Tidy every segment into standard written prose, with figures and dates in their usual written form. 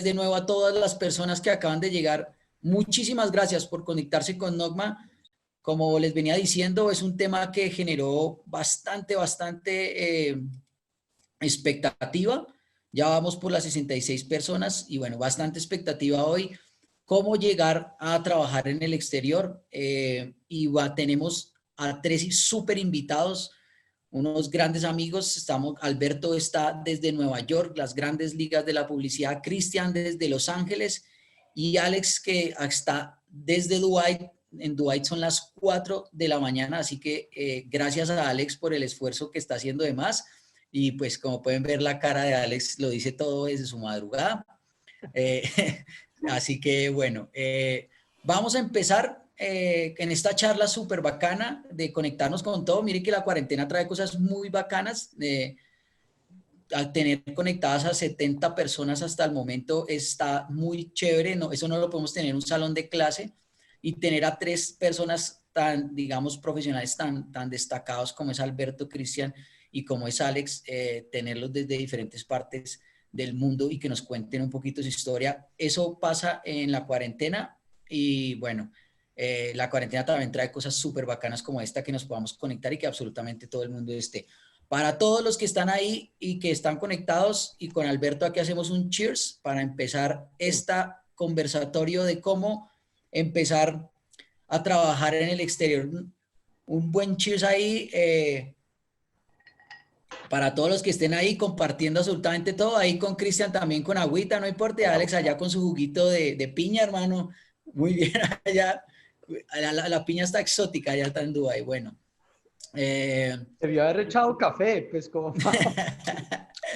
de nuevo a todas las personas que acaban de llegar. Muchísimas gracias por conectarse con Nogma. Como les venía diciendo, es un tema que generó bastante expectativa. Ya vamos por las 66 personas y bueno, bastante expectativa hoy. Cómo llegar a trabajar en el exterior. Tenemos a tres súper invitados, unos grandes amigos. Alberto está desde Nueva York, las grandes ligas de la publicidad, Cristian desde Los Ángeles y Alex que está desde Dubái. En Dubái son las 4 de la mañana, así que gracias a Alex por el esfuerzo que está haciendo de más. Y pues como pueden ver la cara de Alex, lo dice todo desde su madrugada. Eh, Así que bueno, vamos a empezar en esta charla súper bacana de conectarnos con todo. Mire que la cuarentena trae cosas muy bacanas. Al tener conectadas a 70 personas hasta el momento está muy chévere. No, eso no lo podemos tener en un salón de clase y tener a tres personas tan, digamos, profesionales tan destacados como es Alberto, Cristian y como es Alex, tenerlos desde diferentes partes del mundo y que nos cuenten un poquito su historia. Eso pasa en la cuarentena y bueno, la cuarentena también trae cosas súper bacanas como esta que nos podamos conectar y que absolutamente todo el mundo esté. Para todos los que están ahí y que están conectados y con Alberto aquí hacemos un cheers para empezar esta conversatorio de cómo empezar a trabajar en el exterior. Un buen cheers ahí para todos los que estén ahí compartiendo absolutamente todo. Ahí con Cristian también con agüita, no importa. Y Alex allá con su juguito de piña, hermano. Muy bien allá. La piña está exótica, allá está en Dubái. Bueno. Debió haber echado café, pues como...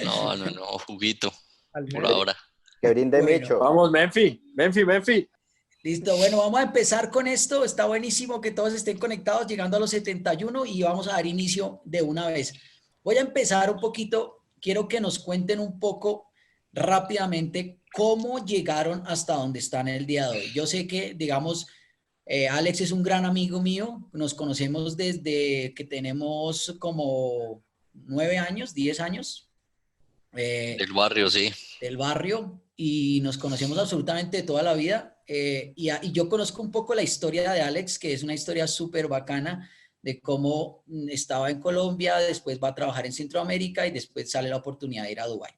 No, juguito, al por menos. ahora. Que brinde Bueno. Micho. Vamos, Menfi. Listo, bueno, vamos a empezar con esto. Está buenísimo que todos estén conectados, llegando a los 71 y vamos a dar inicio de una vez. Voy a empezar un poquito, quiero que nos cuenten un poco rápidamente cómo llegaron hasta donde están el día de hoy. Yo sé que, digamos, Alex es un gran amigo mío, nos conocemos desde que tenemos como 9 años, 10 años. Del barrio, sí. Del barrio y nos conocemos absolutamente de toda la vida. Y yo conozco un poco la historia de Alex, que es una historia súper bacana de cómo estaba en Colombia, después va a trabajar en Centroamérica y después sale la oportunidad de ir a Dubái.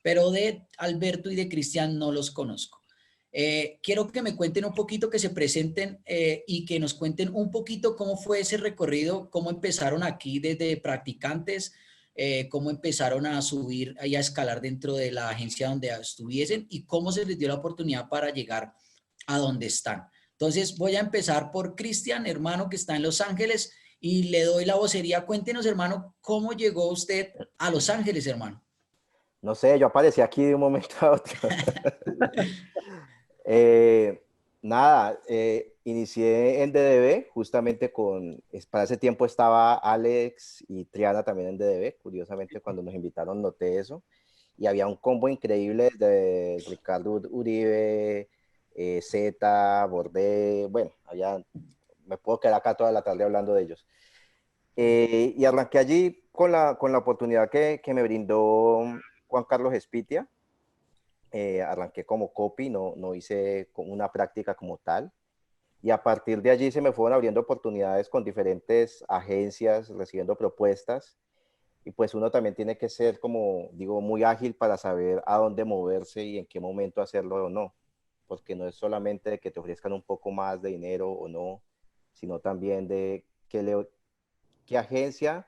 Pero de Alberto y de Cristian no los conozco. Quiero que me cuenten un poquito, que se presenten y que nos cuenten un poquito cómo fue ese recorrido, cómo empezaron aquí desde practicantes, cómo empezaron a subir y a escalar dentro de la agencia donde estuviesen y cómo se les dio la oportunidad para llegar a donde están. Entonces voy a empezar por Cristian, hermano que está en Los Ángeles, y le doy la vocería. Cuéntenos, hermano, ¿cómo llegó usted a Los Ángeles, hermano? No sé, yo aparecí aquí de un momento a otro. Nada, inicié en DDB, justamente para ese tiempo estaba Alex y Triana también en DDB. Curiosamente, cuando nos invitaron noté eso. Y había un combo increíble de Ricardo Uribe, Zeta, Bordé. Bueno, me puedo quedar acá toda la tarde hablando de ellos. Y arranqué allí con la oportunidad que me brindó Juan Carlos Espitia. Arranqué como copy, no hice una práctica como tal. Y a partir de allí se me fueron abriendo oportunidades con diferentes agencias, recibiendo propuestas. Y pues uno también tiene que ser, como digo, muy ágil para saber a dónde moverse y en qué momento hacerlo o no. Porque no es solamente de que te ofrezcan un poco más de dinero o no, sino también de qué agencia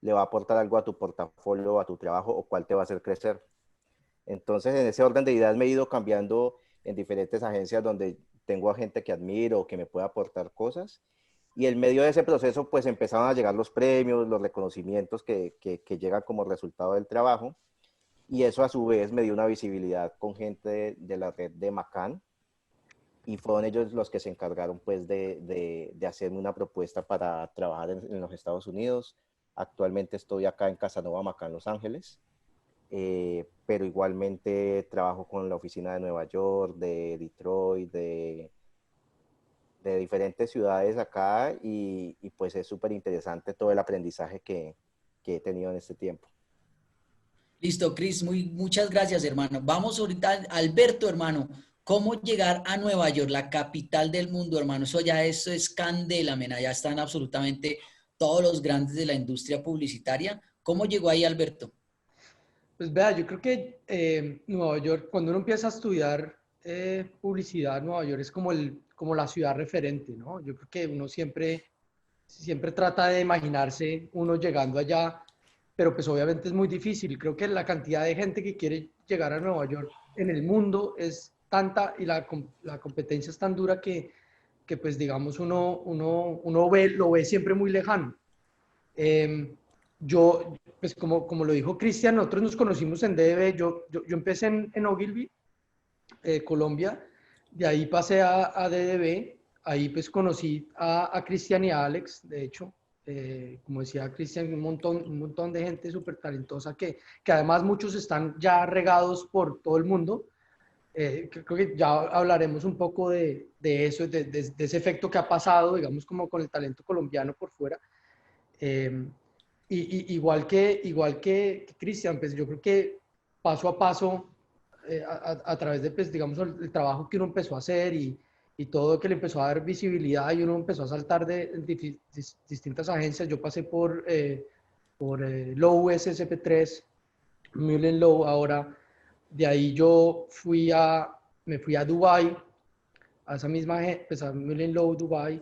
le va a aportar algo a tu portafolio, a tu trabajo o cuál te va a hacer crecer. Entonces, en ese orden de ideas me he ido cambiando en diferentes agencias donde tengo a gente que admiro o que me puede aportar cosas. Y en medio de ese proceso, pues empezaron a llegar los premios, los reconocimientos que llegan como resultado del trabajo. Y eso a su vez me dio una visibilidad con gente de la red de Macan. Y fueron ellos los que se encargaron pues de hacerme una propuesta para trabajar en los Estados Unidos. Actualmente estoy acá en Casanova Macan, Los Ángeles. Pero igualmente trabajo con la oficina de Nueva York, de Detroit, de diferentes ciudades acá y pues es súper interesante todo el aprendizaje que he tenido en este tiempo. Listo, Cris, muchas gracias, hermano. Vamos ahorita, Alberto, hermano, ¿cómo llegar a Nueva York, la capital del mundo, hermano? Eso es candela, men. Allá están absolutamente todos los grandes de la industria publicitaria. ¿Cómo llegó ahí, Alberto? Pues vea, yo creo que Nueva York, cuando uno empieza a estudiar publicidad, Nueva York es como la ciudad referente, ¿no? Yo creo que uno siempre trata de imaginarse uno llegando allá, pero pues obviamente es muy difícil. Creo que la cantidad de gente que quiere llegar a Nueva York en el mundo es tanta y la competencia es tan dura que pues digamos lo ve siempre muy lejano. Yo, pues como lo dijo Cristian, nosotros nos conocimos en DB, yo empecé en Ogilvy, Colombia, de ahí pasé a DDB, ahí pues conocí a Cristian y a Alex, de hecho, como decía Cristian, un montón de gente súper talentosa que además muchos están ya regados por todo el mundo. Creo que ya hablaremos un poco de eso, de ese efecto que ha pasado, digamos, como con el talento colombiano por fuera. Eh, igual que Cristian, pues yo creo que paso a paso, a través de, pues, digamos, el trabajo que uno empezó a hacer y todo que le empezó a dar visibilidad y uno empezó a saltar de distintas agencias. Yo pasé por Lowe SSP3, Mullen Lowe ahora. De ahí me fui a Dubai, a esa misma, pues a Mullen Lowe Dubai,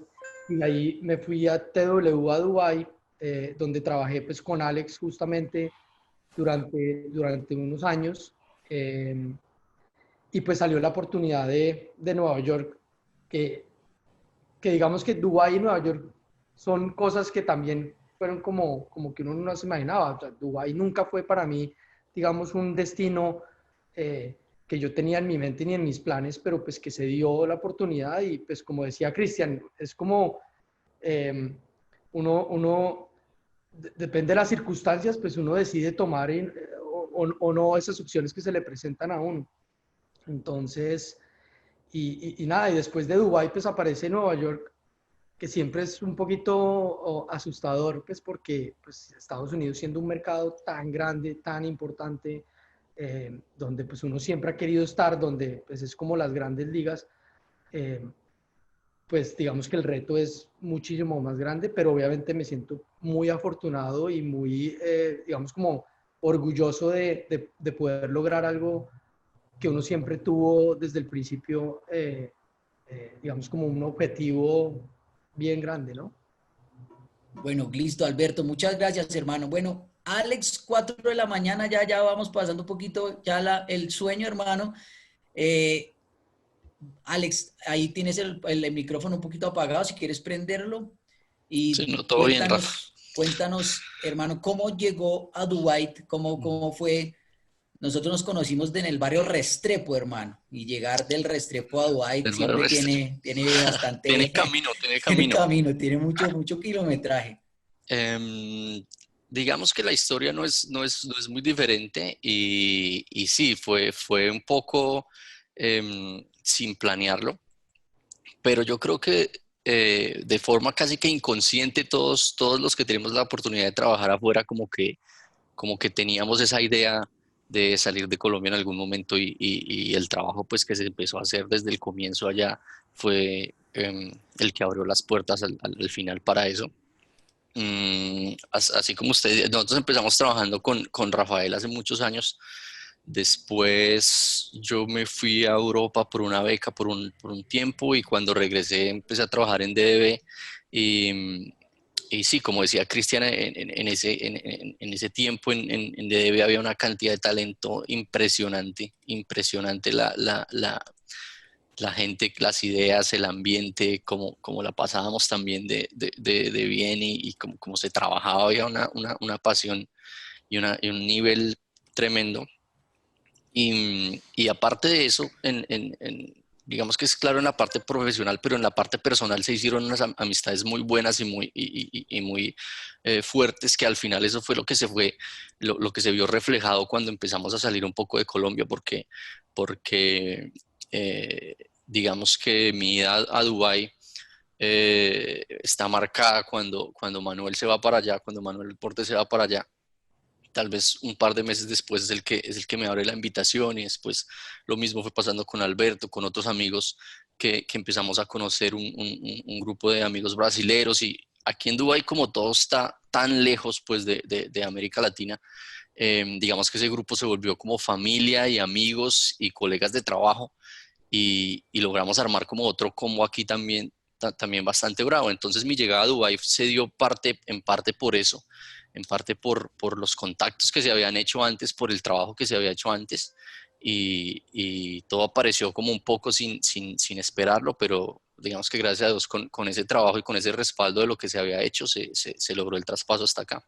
y ahí me fui a TW a Dubai, donde trabajé pues con Alex justamente durante unos años, y pues salió la oportunidad de Nueva York, que, que digamos que Dubái y Nueva York son cosas que también fueron como que uno no se imaginaba. O sea, Dubái nunca fue para mí, digamos, un destino que yo tenía en mi mente ni en mis planes, pero pues que se dio la oportunidad y pues como decía Cristian, es como eh, uno depende de las circunstancias, pues uno decide tomar o no esas opciones que se le presentan a uno. Entonces, y nada, y después de Dubái, pues aparece Nueva York, que siempre es un poquito asustador, pues porque pues, Estados Unidos siendo un mercado tan grande, tan importante, donde pues uno siempre ha querido estar, donde pues es como las grandes ligas, eh, pues digamos que el reto es muchísimo más grande, pero obviamente me siento muy afortunado y muy, digamos, como orgulloso de poder lograr algo que uno siempre tuvo desde el principio, digamos, como un objetivo bien grande, ¿no? Bueno, listo, Alberto, muchas gracias, hermano. Bueno, Alex, 4 de la mañana, ya vamos pasando un poquito ya el sueño, hermano. Eh, Alex, ahí tienes el micrófono un poquito apagado, si quieres prenderlo. Sí, Y no, todo bien, Rafa. cuéntanos, hermano, ¿cómo llegó a Dubái? ¿Cómo fue? Nosotros nos conocimos en el barrio Restrepo, hermano, y llegar del Restrepo a Dubái Del barrio siempre Restrepo. tiene bastante, Tiene camino, tiene tiene camino. camino, tiene mucho kilometraje. Digamos que la historia no es muy diferente y sí, fue un poco sin planearlo, pero yo creo que de forma casi que inconsciente todos los que tenemos la oportunidad de trabajar afuera como que teníamos esa idea de salir de Colombia en algún momento y el trabajo pues que se empezó a hacer desde el comienzo allá fue el que abrió las puertas al final para eso. Así como nosotros empezamos trabajando con Rafael hace muchos años. Después yo me fui a Europa por una beca por un tiempo y cuando regresé empecé a trabajar en DDB y sí, como decía Cristian, en ese tiempo en DDB había una cantidad de talento impresionante, impresionante la gente, las ideas, el ambiente, como la pasábamos también de bien y como se trabajaba, había una pasión y un nivel tremendo. Y aparte de eso, digamos que es claro en la parte profesional, pero en la parte personal se hicieron unas amistades muy buenas y muy fuertes, que al final eso fue lo que se vio reflejado cuando empezamos a salir un poco de Colombia, porque digamos que mi ida a Dubái está marcada cuando Manuel se va para allá, cuando Manuel Porte se va para allá. tal vez un par de meses después es el que me abre la invitación, y después lo mismo fue pasando con Alberto, con otros amigos que empezamos a conocer un grupo de amigos brasileros. Y aquí en Dubái, como todo está tan lejos pues de América Latina, digamos que ese grupo se volvió como familia y amigos y colegas de trabajo, y logramos armar como otro combo aquí también, también bastante bravo. Entonces mi llegada a Dubái se dio en parte por eso, en parte por los contactos que se habían hecho antes, por el trabajo que se había hecho antes, y todo apareció como un poco sin esperarlo, pero digamos que gracias a Dios con ese trabajo y con ese respaldo de lo que se había hecho se logró el traspaso hasta acá.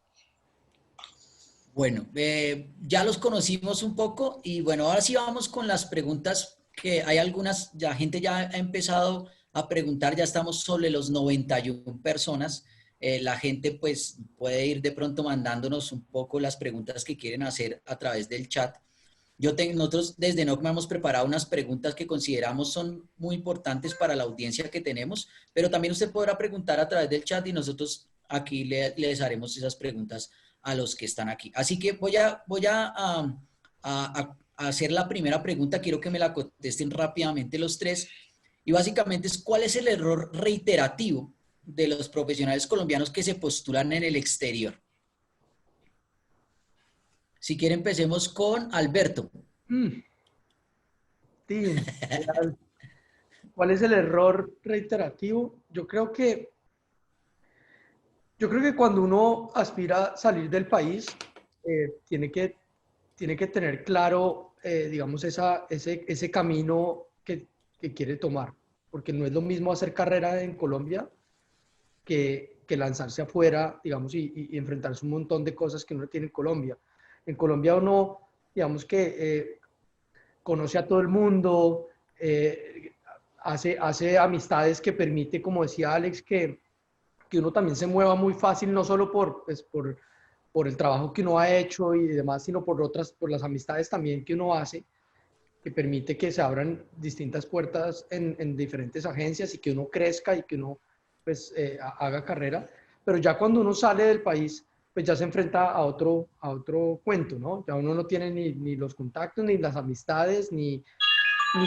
Bueno, ya los conocimos un poco y bueno, ahora sí vamos con las preguntas que hay algunas, ya gente ya ha empezado a preguntar, ya estamos sobre los 91 personas. La gente pues puede ir de pronto mandándonos un poco las preguntas que quieren hacer a través del chat. Nosotros desde NOCMA hemos preparado unas preguntas que consideramos son muy importantes para la audiencia que tenemos, pero también usted podrá preguntar a través del chat y nosotros aquí les haremos esas preguntas a los que están aquí. Así que voy a hacer la primera pregunta, quiero que me la contesten rápidamente los tres, y básicamente es ¿cuál es el error reiterativo de los profesionales colombianos que se postulan en el exterior? Si quiere empecemos con Alberto. Tim, ¿cuál es el error reiterativo? Yo creo que cuando uno aspira a salir del país, tiene que tener claro, digamos, ese camino que quiere tomar. Porque no es lo mismo hacer carrera en Colombia que lanzarse afuera, digamos, y enfrentarse a un montón de cosas que uno tiene en Colombia. En Colombia uno, digamos que conoce a todo el mundo, hace amistades que permite, como decía Alex, que uno también se mueva muy fácil, no solo por el trabajo que uno ha hecho y demás, sino por las amistades también que uno hace, que permite que se abran distintas puertas en diferentes agencias y que uno crezca y que uno pues, haga carrera. Pero ya cuando uno sale del país, pues ya se enfrenta a otro cuento, ¿no? Ya uno no tiene ni los contactos, ni las amistades, ni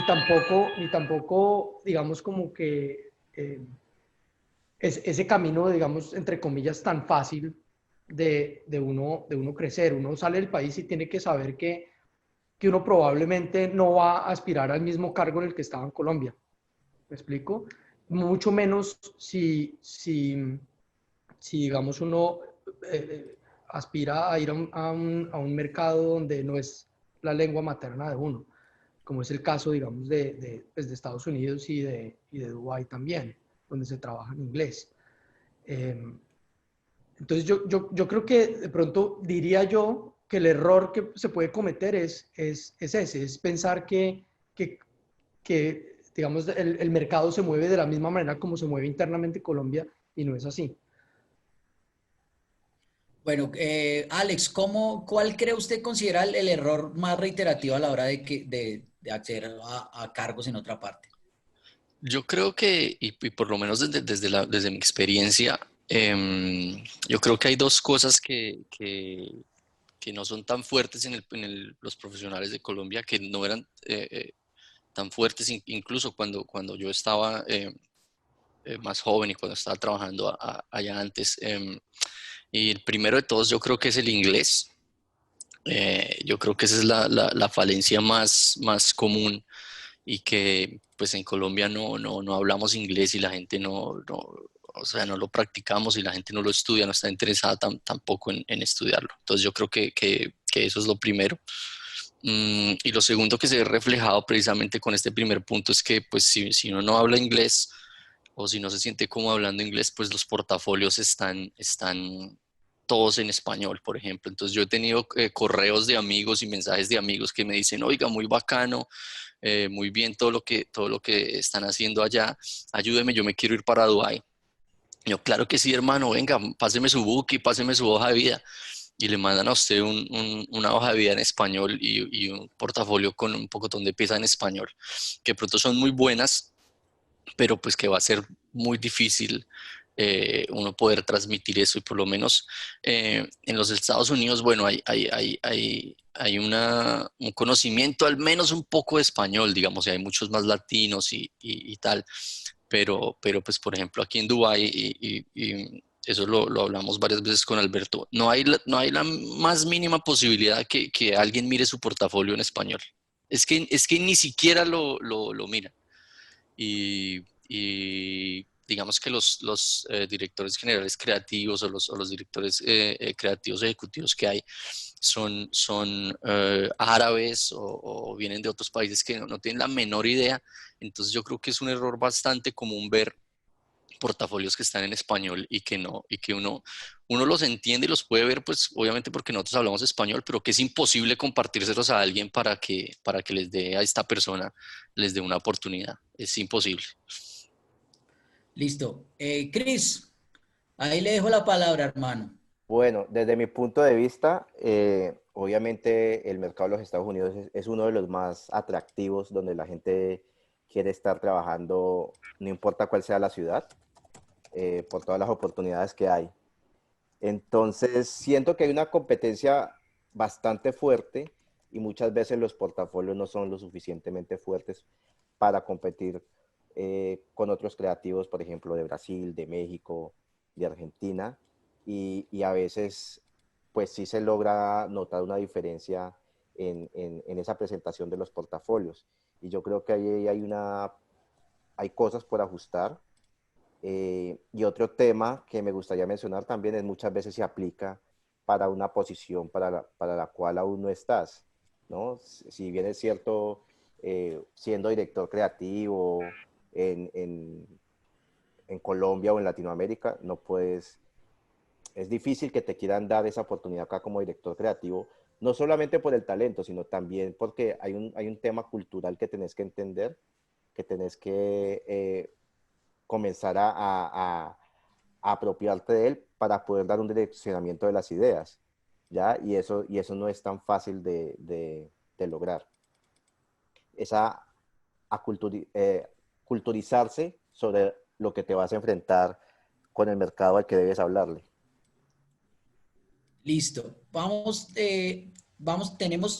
tampoco, digamos, como que ese camino, digamos, entre comillas, tan fácil de uno crecer. Uno sale del país y tiene que saber que uno probablemente no va a aspirar al mismo cargo en el que estaba en Colombia. ¿Me explico? Mucho menos si digamos, uno aspira a ir a un mercado donde no es la lengua materna de uno, como es el caso, digamos, pues, de Estados Unidos y de Dubái también, donde se trabaja en inglés. Entonces, yo creo que de pronto diría yo que el error que se puede cometer es ese, es pensar que digamos, el mercado se mueve de la misma manera como se mueve internamente Colombia, y no es así. Bueno, Alex, ¿cuál cree usted considera el error más reiterativo a la hora de acceder a cargos en otra parte? Yo creo que, y por lo menos desde mi experiencia, yo creo que hay dos cosas que no son tan fuertes los profesionales de Colombia, que no eran tan fuertes incluso cuando yo estaba más joven y cuando estaba trabajando allá antes. Y el primero de todos yo creo que es el inglés. Yo creo que esa es la falencia más común, y que pues en Colombia no hablamos inglés, y la gente o sea, no lo practicamos, y la gente no lo estudia, no está interesada tampoco en estudiarlo. Entonces yo creo que eso es lo primero. Y lo segundo que se ve reflejado precisamente con este primer punto es que pues si uno no habla inglés, o si no se siente como hablando inglés, pues los portafolios están todos en español, por ejemplo. Entonces yo he tenido correos de amigos y mensajes de amigos que me dicen, oiga, muy bacano, muy bien todo lo que están haciendo allá, ayúdeme, yo me quiero ir para Dubái. Yo, claro que sí, hermano, venga, páseme su book y páseme su hoja de vida. Y le mandan a usted una hoja de vida en español y un portafolio con un pocotón de piezas en español, que pronto son muy buenas, pero pues que va a ser muy difícil uno poder transmitir eso y por lo menos en los Estados Unidos, bueno, hay un conocimiento al menos un poco de español, digamos, y hay muchos más latinos y tal, pero pues por ejemplo aquí en Dubái y eso lo hablamos varias veces con Alberto, no hay la más mínima posibilidad que alguien mire su portafolio en español. Es que ni siquiera lo mira. Y digamos que los directores generales creativos o los directores creativos ejecutivos que hay son árabes o vienen de otros países que no tienen la menor idea. Entonces yo creo que es un error bastante común ver portafolios que están en español y que no, y que uno los entiende y los puede ver, pues obviamente porque nosotros hablamos español, pero que es imposible compartírselos a alguien para que les dé a esta persona, les dé una oportunidad. Es imposible. Listo. Chris, ahí le dejo la palabra, hermano. Bueno, desde mi punto de vista, obviamente el mercado de los Estados Unidos es uno de los más atractivos donde la gente quiere estar trabajando, no importa cuál sea la ciudad, por todas las oportunidades que hay. Entonces, siento que hay una competencia bastante fuerte y muchas veces los portafolios no son lo suficientemente fuertes para competir con otros creativos, por ejemplo, de Brasil, de México, de Argentina, y a veces, pues sí se logra notar una diferencia en esa presentación de los portafolios. Y yo creo que ahí hay cosas por ajustar. Y otro tema que me gustaría mencionar también es muchas veces se aplica para una posición para la cual aún no estás, ¿no? Si bien es cierto, siendo director creativo en Colombia o en Latinoamérica, no puedes, es difícil que te quieran dar esa oportunidad acá como director creativo, no solamente por el talento, sino también porque hay un tema cultural que tenés que entender, que tenés que comenzar a apropiarte de él para poder dar un direccionamiento de las ideas, ¿ya? Y eso no es tan fácil de lograr. Esa culturizarse sobre lo que te vas a enfrentar con el mercado al que debes hablarle. Listo.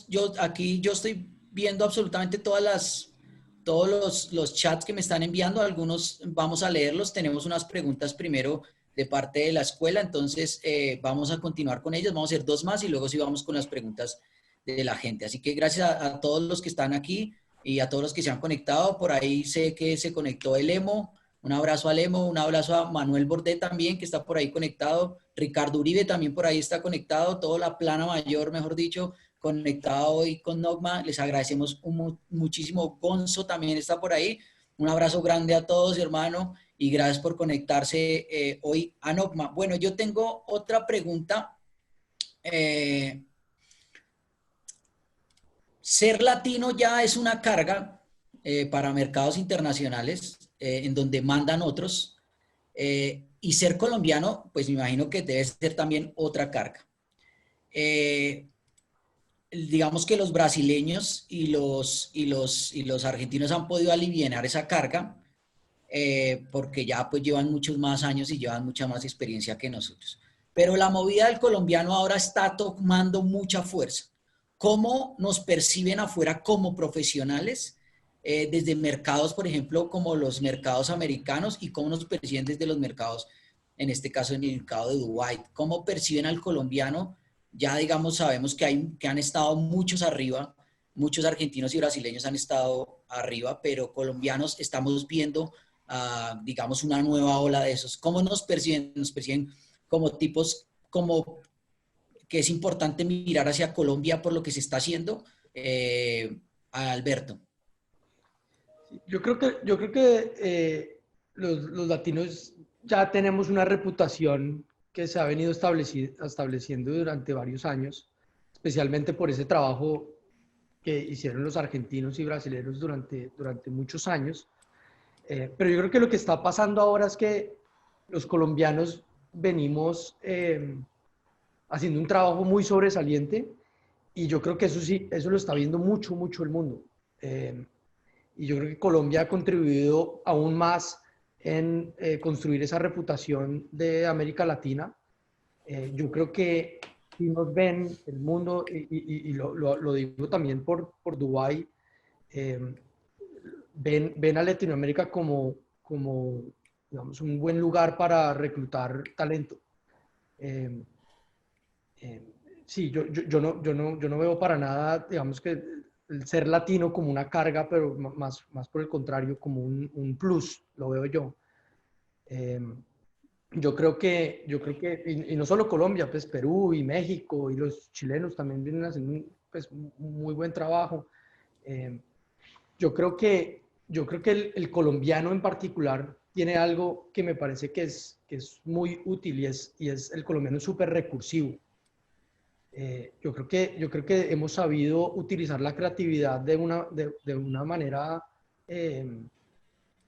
Yo estoy viendo absolutamente todos los chats que me están enviando. Algunos vamos a leerlos. Tenemos unas preguntas primero de parte de la escuela, entonces vamos a continuar con ellas. Vamos a hacer dos más y luego sí vamos con las preguntas de la gente. Así que gracias a todos los que están aquí y a todos los que se han conectado. Por ahí sé que se conectó el Emo. Un abrazo al Emo, un abrazo a Manuel Bordé también, que está por ahí conectado. Ricardo Uribe también por ahí está conectado. Toda la plana mayor, mejor dicho, conectado hoy con Nogma. Les agradecemos muchísimo. Gonzo también está por ahí. Un abrazo grande a todos, hermano, y gracias por conectarse hoy a Nogma. Bueno, yo tengo otra pregunta. Ser latino ya es una carga para mercados internacionales en donde mandan otros. Y ser colombiano, pues me imagino que debe ser también otra carga. Digamos que los brasileños y los argentinos han podido aliviar esa carga porque ya pues llevan muchos más años y llevan mucha más experiencia que nosotros. Pero la movida del colombiano ahora está tomando mucha fuerza. ¿Cómo nos perciben afuera como profesionales? Desde mercados, por ejemplo, como los mercados americanos y cómo nos perciben desde los mercados, en este caso en el mercado de Dubái. ¿Cómo perciben al colombiano? Ya, digamos, sabemos que han estado muchos arriba, muchos argentinos y brasileños han estado arriba, pero colombianos estamos viendo, digamos, una nueva ola de esos. ¿Cómo nos perciben? Nos perciben como tipos, como que es importante mirar hacia Colombia por lo que se está haciendo. Alberto. Yo creo que los latinos ya tenemos una reputación que se ha venido estableciendo durante varios años, especialmente por ese trabajo que hicieron los argentinos y brasileños durante muchos años. Pero yo creo que lo que está pasando ahora es que los colombianos venimos haciendo un trabajo muy sobresaliente y yo creo que eso sí, eso lo está viendo mucho el mundo. Y yo creo que Colombia ha contribuido aún más en construir esa reputación de América Latina. Yo creo que si nos ven el mundo, y lo digo también por Dubái, eh, ven a Latinoamérica como, digamos, un buen lugar para reclutar talento. Eh, eh, sí, yo no veo para nada, digamos que el ser latino como una carga, pero más por el contrario, como un plus, lo veo yo. Eh, y no solo Colombia, pues Perú y México y los chilenos también vienen haciendo pues, un muy buen trabajo. Eh, yo creo que el colombiano en particular tiene algo que me parece que es muy útil y es el colombiano súper recursivo. Yo creo que hemos sabido utilizar la creatividad de una manera eh,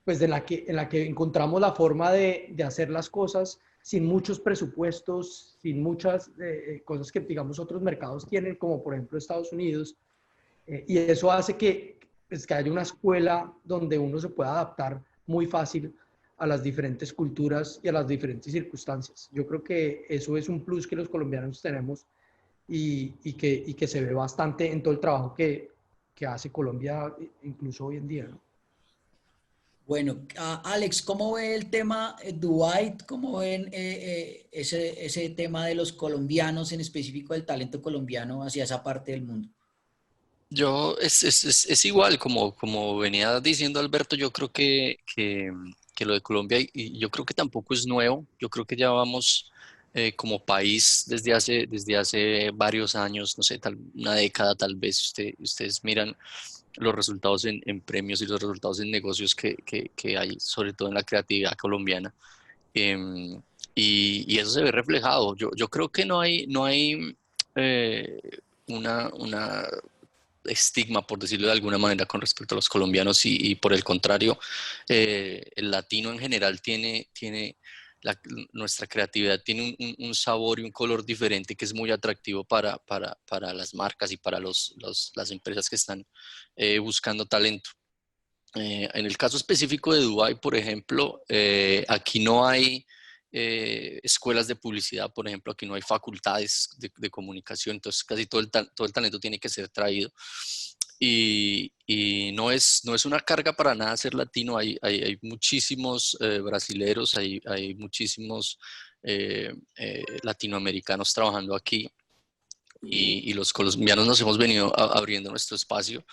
pues en la que encontramos la forma de hacer las cosas sin muchos presupuestos, sin muchas cosas que, digamos, otros mercados tienen, como por ejemplo Estados Unidos. Y eso hace pues, que haya una escuela donde uno se pueda adaptar muy fácil a las diferentes culturas y a las diferentes circunstancias. Yo creo que eso es un plus que los colombianos tenemos y que se ve bastante en todo el trabajo que hace Colombia, incluso hoy en día, ¿no? Bueno, Alex, ¿cómo ve el tema Dubái? ¿Cómo ven ese tema de los colombianos, en específico del talento colombiano hacia esa parte del mundo? Es igual, como venía diciendo Alberto, yo creo que lo de Colombia, y yo creo que tampoco es nuevo, yo creo que ya vamos como país desde hace varios años, no sé, una década tal vez, ustedes miran los resultados en premios y los resultados en negocios que hay, sobre todo en la creatividad colombiana. Em, y eso se ve reflejado. Yo creo que no hay eh, una estigma, por decirlo de alguna manera, con respecto a los colombianos y por el contrario, el latino en general tiene nuestra creatividad tiene un sabor y un color diferente que es muy atractivo para las marcas y para las empresas que están buscando talento. En el caso específico de Dubái, por ejemplo, aquí no hay escuelas de publicidad, por ejemplo, aquí no hay facultades de comunicación, entonces casi todo el talento tiene que ser traído. Y no es una carga para nada ser latino, hay muchísimos brasileros, hay muchísimos latinoamericanos trabajando aquí y los colombianos nos hemos venido abriendo nuestro espacio.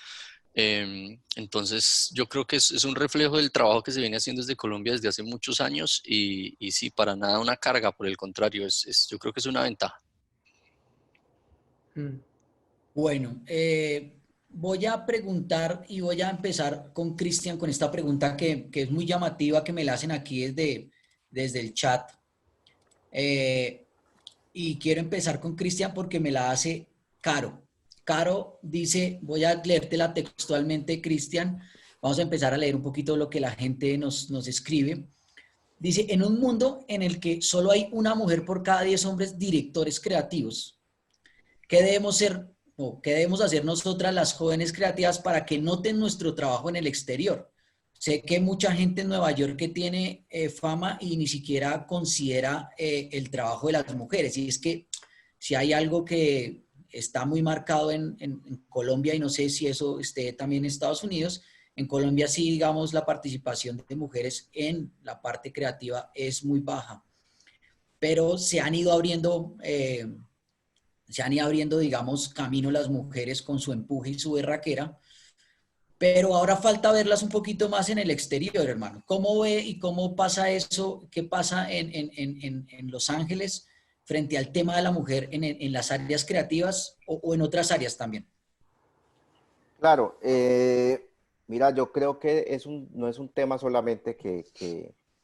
Entonces, yo creo que es un reflejo del trabajo que se viene haciendo desde Colombia desde hace muchos años y sí, para nada una carga, por el contrario, yo creo que es una ventaja. Mm. Bueno, voy a preguntar y voy a empezar con Cristian con esta pregunta que es muy llamativa, que me la hacen aquí desde el chat. Y quiero empezar con Cristian porque me la hace Caro. Caro dice, voy a leértela textualmente, Cristian. Vamos a empezar a leer un poquito lo que la gente nos escribe. Dice, en un mundo en el que solo hay una mujer por cada 10 hombres directores creativos, ¿qué debemos ser o qué debemos hacer nosotras las jóvenes creativas para que noten nuestro trabajo en el exterior? Sé que mucha gente en Nueva York que tiene fama y ni siquiera considera el trabajo de las mujeres. Y es que si hay algo que está muy marcado en Colombia, y no sé si eso esté también en Estados Unidos, en Colombia sí, digamos, la participación de mujeres en la parte creativa es muy baja. Pero se han ido abriendo, digamos, camino las mujeres con su empuje y su berraquera, pero ahora falta verlas un poquito más en el exterior, hermano. ¿Cómo ve y cómo pasa eso? ¿Qué pasa en Los Ángeles frente al tema de la mujer en las áreas creativas o en otras áreas también? Claro, mira, yo creo que no es un tema solamente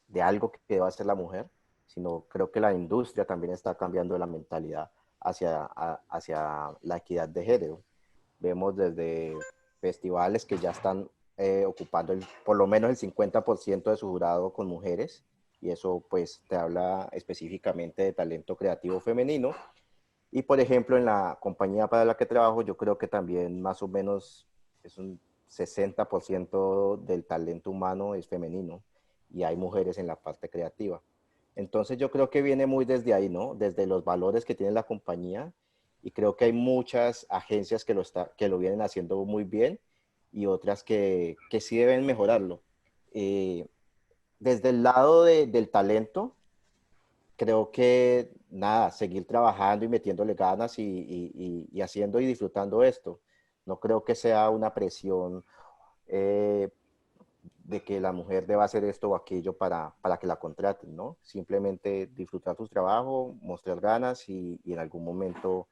de algo que deba hacer la mujer, sino creo que la industria también está cambiando la mentalidad hacia la equidad de género. Vemos desde festivales que ya están ocupando por lo menos el 50% de su jurado con mujeres, y eso pues te habla específicamente de talento creativo femenino. Y por ejemplo, en la compañía para la que trabajo, yo creo que también más o menos es un 60% del talento humano es femenino. y hay mujeres en la parte creativa. Entonces yo creo que viene muy desde ahí, ¿no? Desde los valores que tiene la compañía, y creo que hay muchas agencias que lo vienen haciendo muy bien y otras que sí deben mejorarlo. Eh, Desde el lado del talento, creo que nada, seguir trabajando y metiéndole ganas y haciendo y disfrutando esto. No creo que sea una presión eh, de que la mujer deba hacer esto o aquello para que la contraten, ¿no? Simplemente disfrutar tu trabajo, mostrar ganas y en algún momento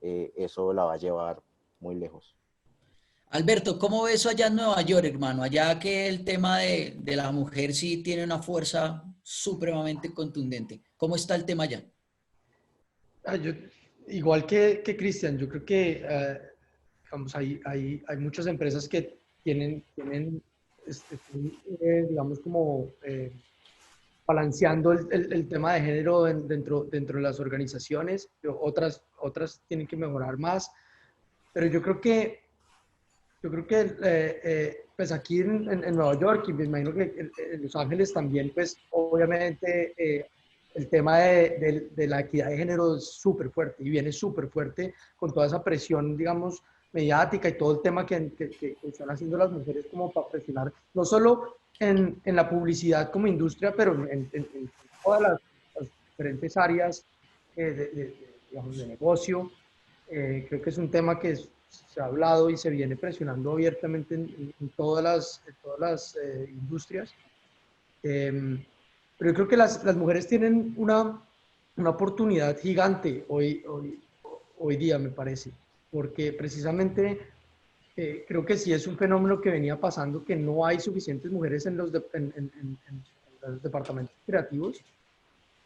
eso la va a llevar muy lejos. Alberto, ¿cómo ves eso allá en Nueva York, hermano? Allá que el tema de la mujer sí tiene una fuerza supremamente contundente. ¿Cómo está el tema allá? Yo, igual que Cristian, yo creo que digamos, hay muchas empresas que tienen digamos, como balanceando el tema de género dentro de las organizaciones. Otras tienen que mejorar más, pero yo creo que pues aquí en Nueva York, y me imagino que en Los Ángeles también, pues obviamente el tema de la equidad de género es súper fuerte y viene súper fuerte con toda esa presión, digamos, mediática y todo el tema que están haciendo las mujeres como para presionar, no solo en la publicidad como industria, pero en todas las diferentes áreas digamos, de negocio. Creo que es un tema que se ha hablado y se viene presionando abiertamente en todas las industrias. Pero yo creo que las mujeres tienen una oportunidad gigante hoy día, me parece, porque precisamente creo que sí es un fenómeno que venía pasando, que no hay suficientes mujeres en los departamentos creativos,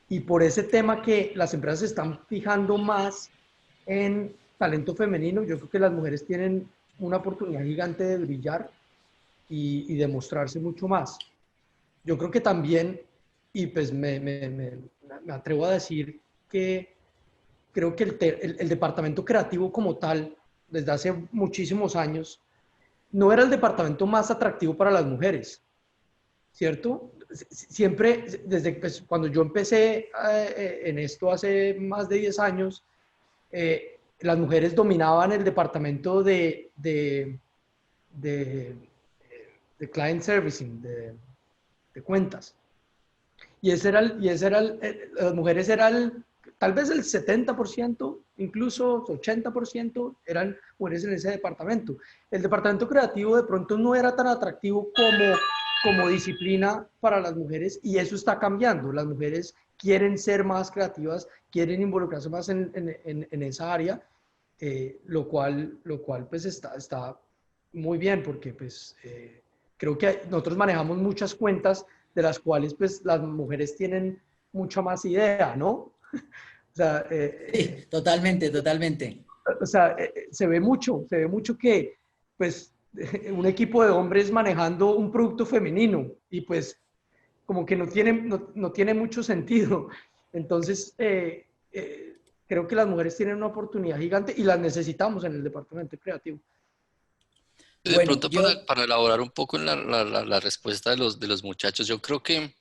y por ese tema que las empresas se están fijando más en talento femenino, yo creo que las mujeres tienen una oportunidad gigante de brillar y demostrarse mucho más. Yo creo que también, y pues me atrevo a decir que creo que el departamento creativo como tal, desde hace muchísimos años, no era el departamento más atractivo para las mujeres, ¿cierto? Siempre, desde pues, cuando yo empecé en esto hace más de 10 años, las mujeres dominaban el departamento de, de client servicing, de cuentas. Las mujeres eran tal vez el 70%, incluso 80% eran mujeres en ese departamento. El departamento creativo de pronto no era tan atractivo como disciplina para las mujeres, y eso está cambiando. Las mujeres quieren ser más creativas, quieren involucrarse más en esa área, lo cual pues está muy bien, porque pues creo que nosotros manejamos muchas cuentas de las cuales pues las mujeres tienen mucha más idea, ¿no? O sea, Sí, totalmente, totalmente. se ve mucho que pues un equipo de hombres manejando un producto femenino y pues como que no tiene mucho sentido. Entonces, creo que las mujeres tienen una oportunidad gigante y las necesitamos en el departamento creativo. De Bueno, pronto yo, para elaborar un poco en la respuesta de los muchachos, yo creo que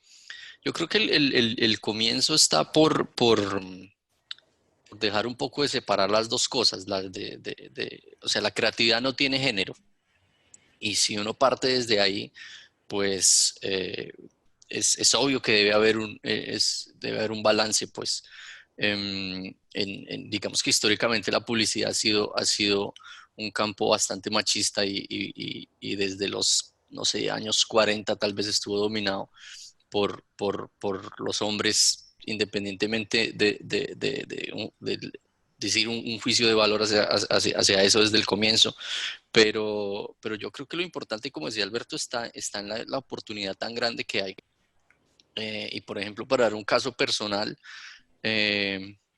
el comienzo está por dejar un poco de separar las dos cosas. O sea, la creatividad no tiene género. Y si uno parte desde ahí, pues es obvio que debe haber un balance, pues. Digamos que históricamente la publicidad ha sido un campo bastante machista y desde los, no sé, años 40 tal vez estuvo dominado por los hombres, independientemente de decir un juicio de valor hacia eso desde el comienzo. Pero yo creo que lo importante, como decía Alberto, está en la oportunidad tan grande que hay. Y por ejemplo, para dar un caso personal,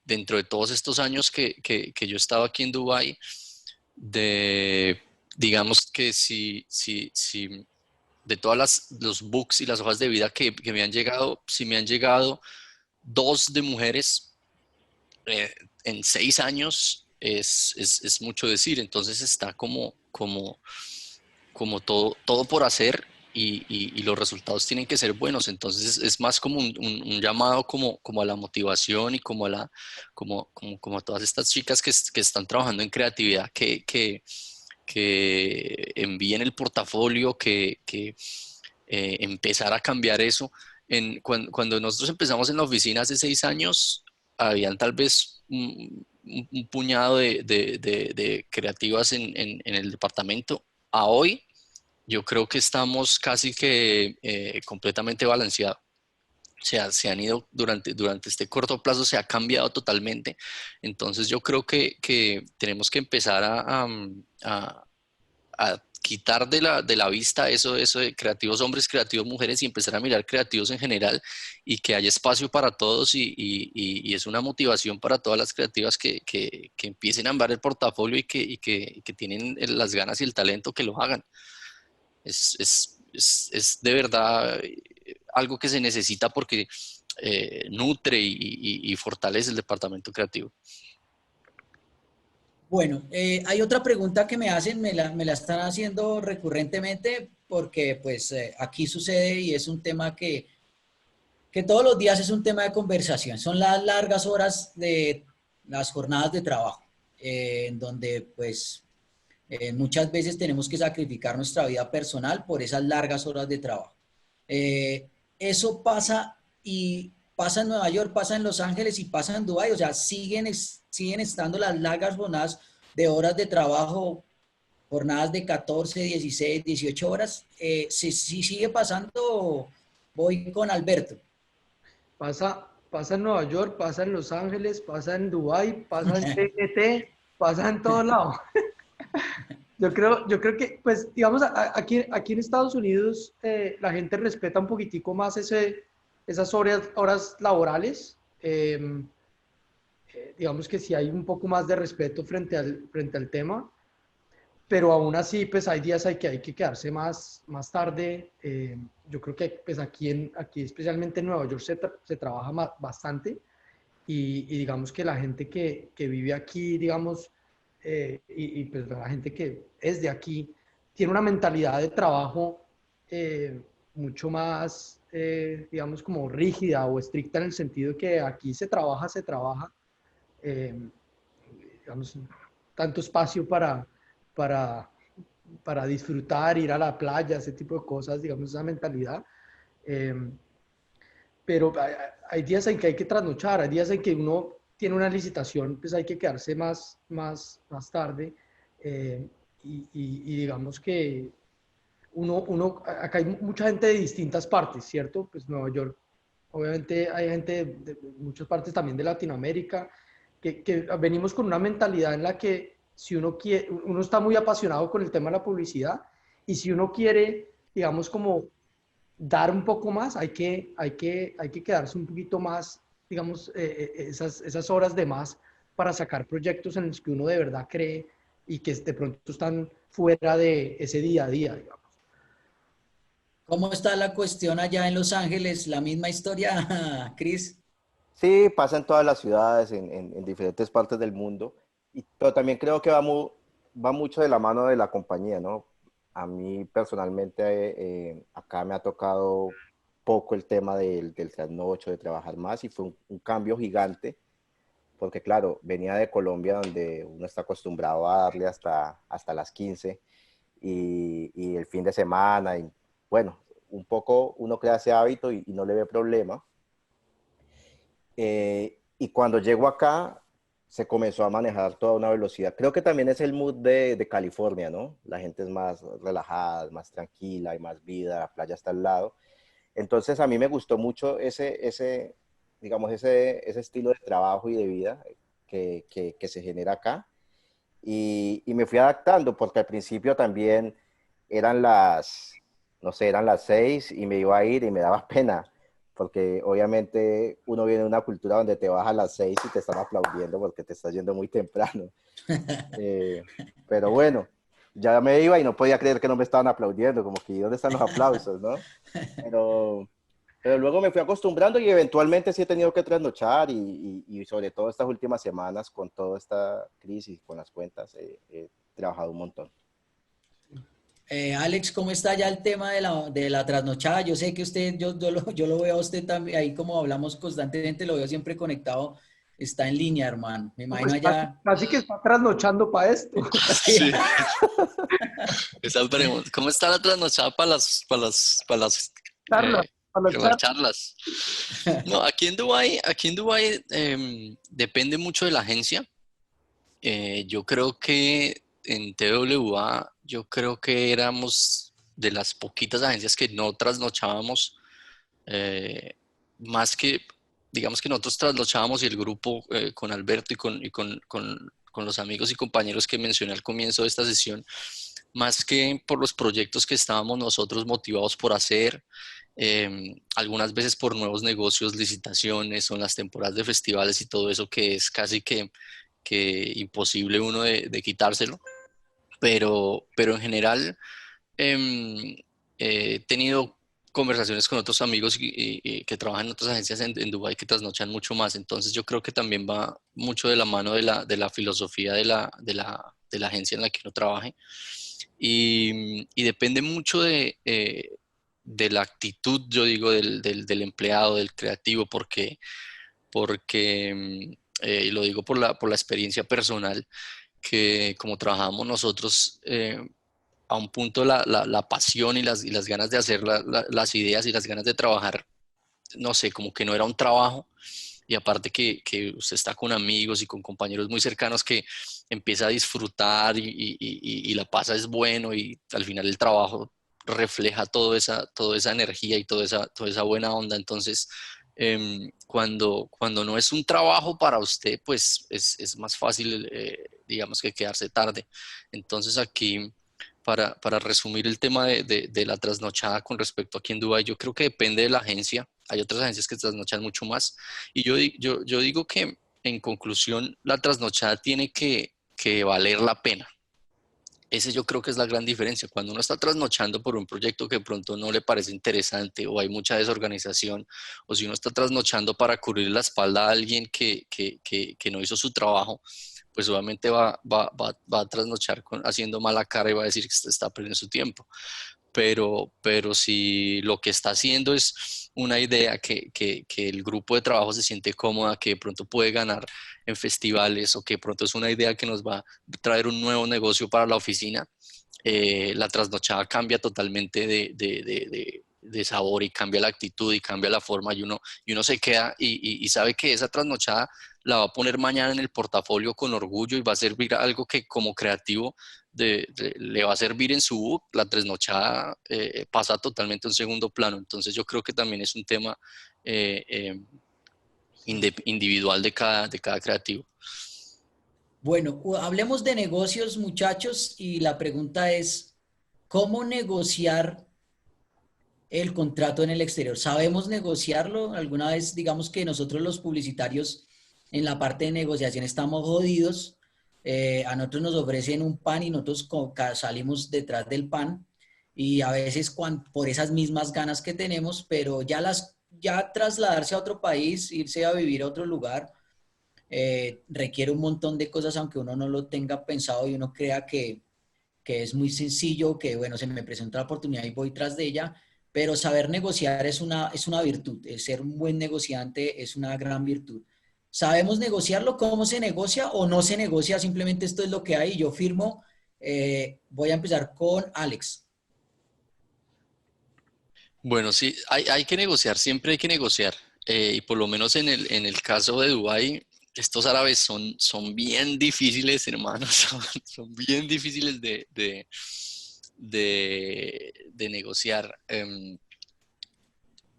dentro de todos estos años que yo estaba aquí en Dubái, digamos que si de todas los books y las hojas de vida que me han llegado, si me han llegado dos de mujeres en 6 años, es mucho decir. Entonces está como todo por hacer, y los resultados tienen que ser buenos. Entonces es más como un llamado como a la motivación y como a todas estas chicas que están trabajando en creatividad, que envíen el portafolio, que empezar a cambiar eso. Cuando nosotros empezamos en la oficina hace 6 años, habían tal vez un puñado de creativas en el departamento. A hoy, yo creo que estamos casi que completamente balanceados. O sea, se han ido durante este corto plazo, se ha cambiado totalmente. Entonces yo creo que tenemos que empezar a quitar de la vista eso de creativos hombres, creativos mujeres y empezar a mirar creativos en general y que haya espacio para todos y es una motivación para todas las creativas que empiecen a amar el portafolio y que tienen las ganas y el talento que lo hagan. Es de verdad algo que se necesita porque nutre y fortalece el departamento creativo. Bueno, hay otra pregunta que me hacen, me la están haciendo recurrentemente porque pues aquí sucede y es un tema que todos los días es un tema de conversación. Son las largas horas de las jornadas de trabajo, en donde pues muchas veces tenemos que sacrificar nuestra vida personal por esas largas horas de trabajo. Eso pasa y pasa en Nueva York, pasa en Los Ángeles y pasa en Dubái, o sea, siguen estando las largas jornadas de horas de trabajo, jornadas de 14, 16, 18 horas. Si sigue pasando, voy con Alberto. Pasa en Nueva York, pasa en Los Ángeles, pasa en Dubái, pasa en TNT, pasa en todos lados. Yo creo que, pues, digamos, aquí en Estados Unidos la gente respeta un poquitico más esas horas laborales. Digamos que sí hay un poco más de respeto frente al tema, pero aún así, pues hay días que hay que quedarse más tarde. Yo creo que pues aquí especialmente en Nueva York se trabaja bastante y digamos que la gente que vive aquí, digamos, pues la gente que es de aquí, tiene una mentalidad de trabajo mucho más, digamos, como rígida o estricta en el sentido que aquí se trabaja, eh, digamos, tanto espacio para, para disfrutar, ir a la playa, ese tipo de cosas, digamos, esa mentalidad. Eh, pero hay días en que hay que trasnochar, hay días en que uno tiene una licitación, pues hay que quedarse más tarde. eh, y digamos que acá hay mucha gente de distintas partes, ¿cierto? Pues Nueva York, obviamente hay gente de muchas partes también de Latinoamérica, que venimos con una mentalidad en la que si uno quiere, uno está muy apasionado con el tema de la publicidad y si uno quiere, digamos, como dar un poco más, hay que quedarse un poquito más, digamos, esas horas de más para sacar proyectos en los que uno de verdad cree y que de pronto están fuera de ese día a día, digamos. ¿Cómo está la cuestión allá en Los Ángeles? La misma historia, Cris. Sí, pasa en todas las ciudades, en diferentes partes del mundo, pero también creo que va mucho de la mano de la compañía, ¿no? A mí personalmente acá me ha tocado poco el tema del trasnocho, de trabajar más, y fue un cambio gigante, porque claro, venía de Colombia donde uno está acostumbrado a darle hasta las 15 y el fin de semana, y bueno, un poco uno crea ese hábito y no le ve problema. Y cuando llego acá, se comenzó a manejar toda una velocidad. Creo que también es el mood de California, ¿no? La gente es más relajada, más tranquila, hay más vida, la playa está al lado. Entonces a mí me gustó mucho digamos, ese estilo de trabajo y de vida que se genera acá. Y me fui adaptando, porque al principio también eran no sé, eran las 6 y me iba a ir y me daba pena, porque obviamente uno viene de una cultura donde te vas a las 6 y te están aplaudiendo porque te estás yendo muy temprano. Eh, pero bueno, ya me iba y no podía creer que no me estaban aplaudiendo, como que ¿dónde están los aplausos, no? Pero, pero luego me fui acostumbrando y eventualmente sí he tenido que trasnochar y sobre todo estas últimas semanas con toda esta crisis, con las cuentas, he trabajado un montón. Alex, ¿cómo está ya el tema de la trasnochada? Yo sé que usted, yo lo veo a usted también, ahí como hablamos constantemente, lo veo siempre conectado, está en línea, hermano. Me No, imagino pues casi, allá. casi que está trasnochando para esto. Sí. Sí. Esa pregunta, ¿cómo está la trasnochada Charla, eh, para las para las charlas. charlas? No, aquí en Dubái depende mucho de la agencia. Yo creo que en TWA, yo creo que éramos de las poquitas agencias que no trasnochábamos, eh, más que, digamos que nosotros trasnochábamos y el grupo con Alberto con los amigos y compañeros que mencioné al comienzo de esta sesión, más que por los proyectos que estábamos nosotros motivados por hacer, algunas veces por nuevos negocios, licitaciones o en las temporadas de festivales y todo eso que es casi que imposible uno de quitárselo, pero en general em, he tenido conversaciones con otros amigos y que trabajan en otras agencias en Dubái que trasnochan mucho más, entonces yo creo que también va mucho de la mano de la filosofía de la agencia en la que uno trabaje y depende mucho de la actitud, yo digo, del empleado, del creativo, porque y lo digo por la experiencia personal, que como trabajamos nosotros, a un punto la pasión y las ganas de hacer las ideas y las ganas de trabajar, no sé, como que no era un trabajo. Y aparte que usted está con amigos y con compañeros muy cercanos que empieza a disfrutar y la pasa es bueno y al final el trabajo refleja toda esa energía y toda esa buena onda. Entonces, cuando no es un trabajo para usted, pues es más fácil, digamos, que quedarse tarde. Entonces aquí, para resumir el tema de la trasnochada con respecto a aquí en Dubái, yo creo que depende de la agencia. Hay otras agencias que trasnochan mucho más. Y yo digo que, en conclusión, la trasnochada tiene que valer la pena. Ese yo creo que es la gran diferencia. Cuando uno está trasnochando por un proyecto que de pronto no le parece interesante o hay mucha desorganización, o si uno está trasnochando para cubrir la espalda a alguien que no hizo su trabajo, pues obviamente va a trasnochar haciendo mala cara y va a decir que está perdiendo su tiempo. Pero si lo que está haciendo es una idea que el grupo de trabajo se siente cómoda, que de pronto puede ganar en festivales o que de pronto es una idea que nos va a traer un nuevo negocio para la oficina, la trasnochada cambia totalmente de sabor y cambia la actitud y cambia la forma y uno se queda y sabe que esa trasnochada la va a poner mañana en el portafolio con orgullo y va a servir algo que como creativo le va a servir en su book. La trasnochada pasa totalmente a un segundo plano. Entonces yo creo que también es un tema eh, eh, individual de cada creativo. Bueno, hablemos de negocios, muchachos, y la pregunta es, ¿cómo negociar el contrato en el exterior? ¿Sabemos negociarlo? Alguna vez, digamos que nosotros los publicitarios en la parte de negociación estamos jodidos. A nosotros nos ofrecen un pan y nosotros salimos detrás del pan y a veces por esas mismas ganas que tenemos, pero ya trasladarse a otro país, irse a vivir a otro lugar, requiere un montón de cosas, aunque uno no lo tenga pensado y uno crea que es muy sencillo, que bueno, se me presenta la oportunidad y voy tras de ella, pero saber negociar es una virtud, ser un buen negociante es una gran virtud. ¿Sabemos negociarlo? ¿Cómo se negocia o no se negocia? Simplemente esto es lo que hay, yo firmo. Voy a empezar con Alex. Bueno, sí, hay que negociar, siempre hay que negociar. Y por lo menos en el caso de Dubái, estos árabes son bien difíciles, hermanos, son bien difíciles de negociar.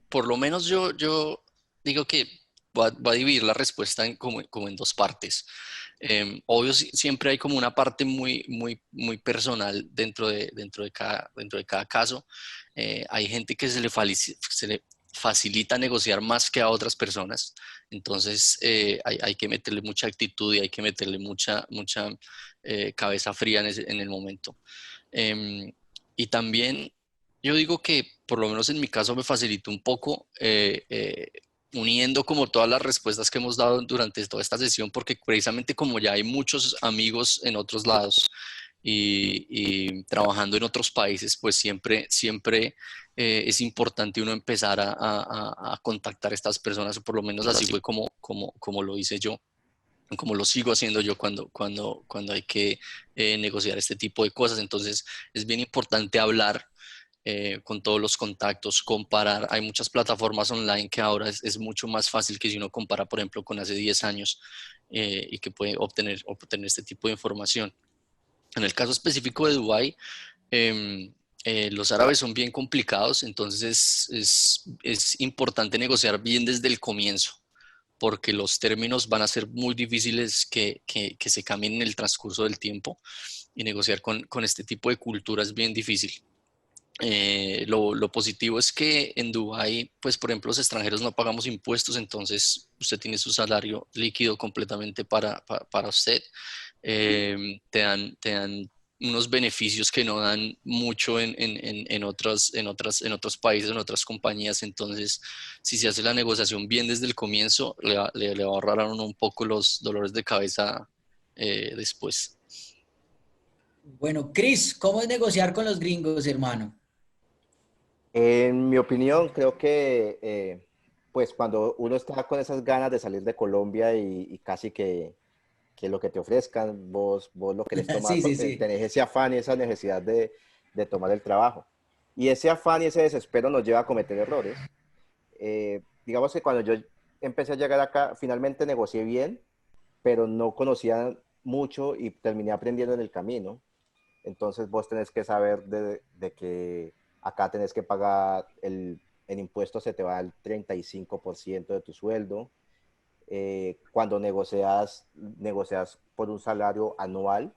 Por lo menos yo digo que va a dividir la respuesta como en dos partes. Obvio, siempre hay como una parte muy personal dentro de cada caso. Hay gente que se le facilita negociar más que a otras personas. Entonces hay que meterle mucha actitud y hay que meterle mucha cabeza fría en el momento. Y también yo digo que por lo menos en mi caso me facilitó un poco uniendo como todas las respuestas que hemos dado durante toda esta sesión, porque precisamente como ya hay muchos amigos en otros lados y trabajando en otros países, pues siempre es importante uno empezar a contactar a estas personas, o por lo menos así fue como lo hice yo, como lo sigo haciendo yo cuando hay que negociar este tipo de cosas. Entonces es bien importante hablar con todos los contactos, comparar. Hay muchas plataformas online que ahora es mucho más fácil que si uno compara, por ejemplo, con hace 10 años y que puede obtener este tipo de información. En el caso específico de Dubái, los árabes son bien complicados, entonces es importante negociar bien desde el comienzo, porque los términos van a ser muy difíciles que se cambien en el transcurso del tiempo, y negociar con este tipo de cultura es bien difícil. Lo positivo es que en Dubái, pues por ejemplo, los extranjeros no pagamos impuestos, entonces usted tiene su salario líquido completamente para usted. Te dan unos beneficios que no dan mucho en otros países, en otras compañías. Entonces, si se hace la negociación bien desde el comienzo, le va a ahorrar a uno un poco los dolores de cabeza después. Bueno, Chris, ¿cómo es negociar con los gringos, hermano? En mi opinión, creo que pues cuando uno está con esas ganas de salir de Colombia y casi que lo que te ofrezcan, vos lo querés tomar Sí, sí, porque sí. tenés ese afán y esa necesidad de tomar el trabajo. Y ese afán y ese desespero nos lleva a cometer errores. Digamos que cuando yo empecé a llegar acá, finalmente negocié bien, pero no conocía mucho y terminé aprendiendo en el camino. Entonces vos tenés que saber de que acá tenés que pagar el impuesto, se te va al 35% de tu sueldo. Cuando negocias por un salario anual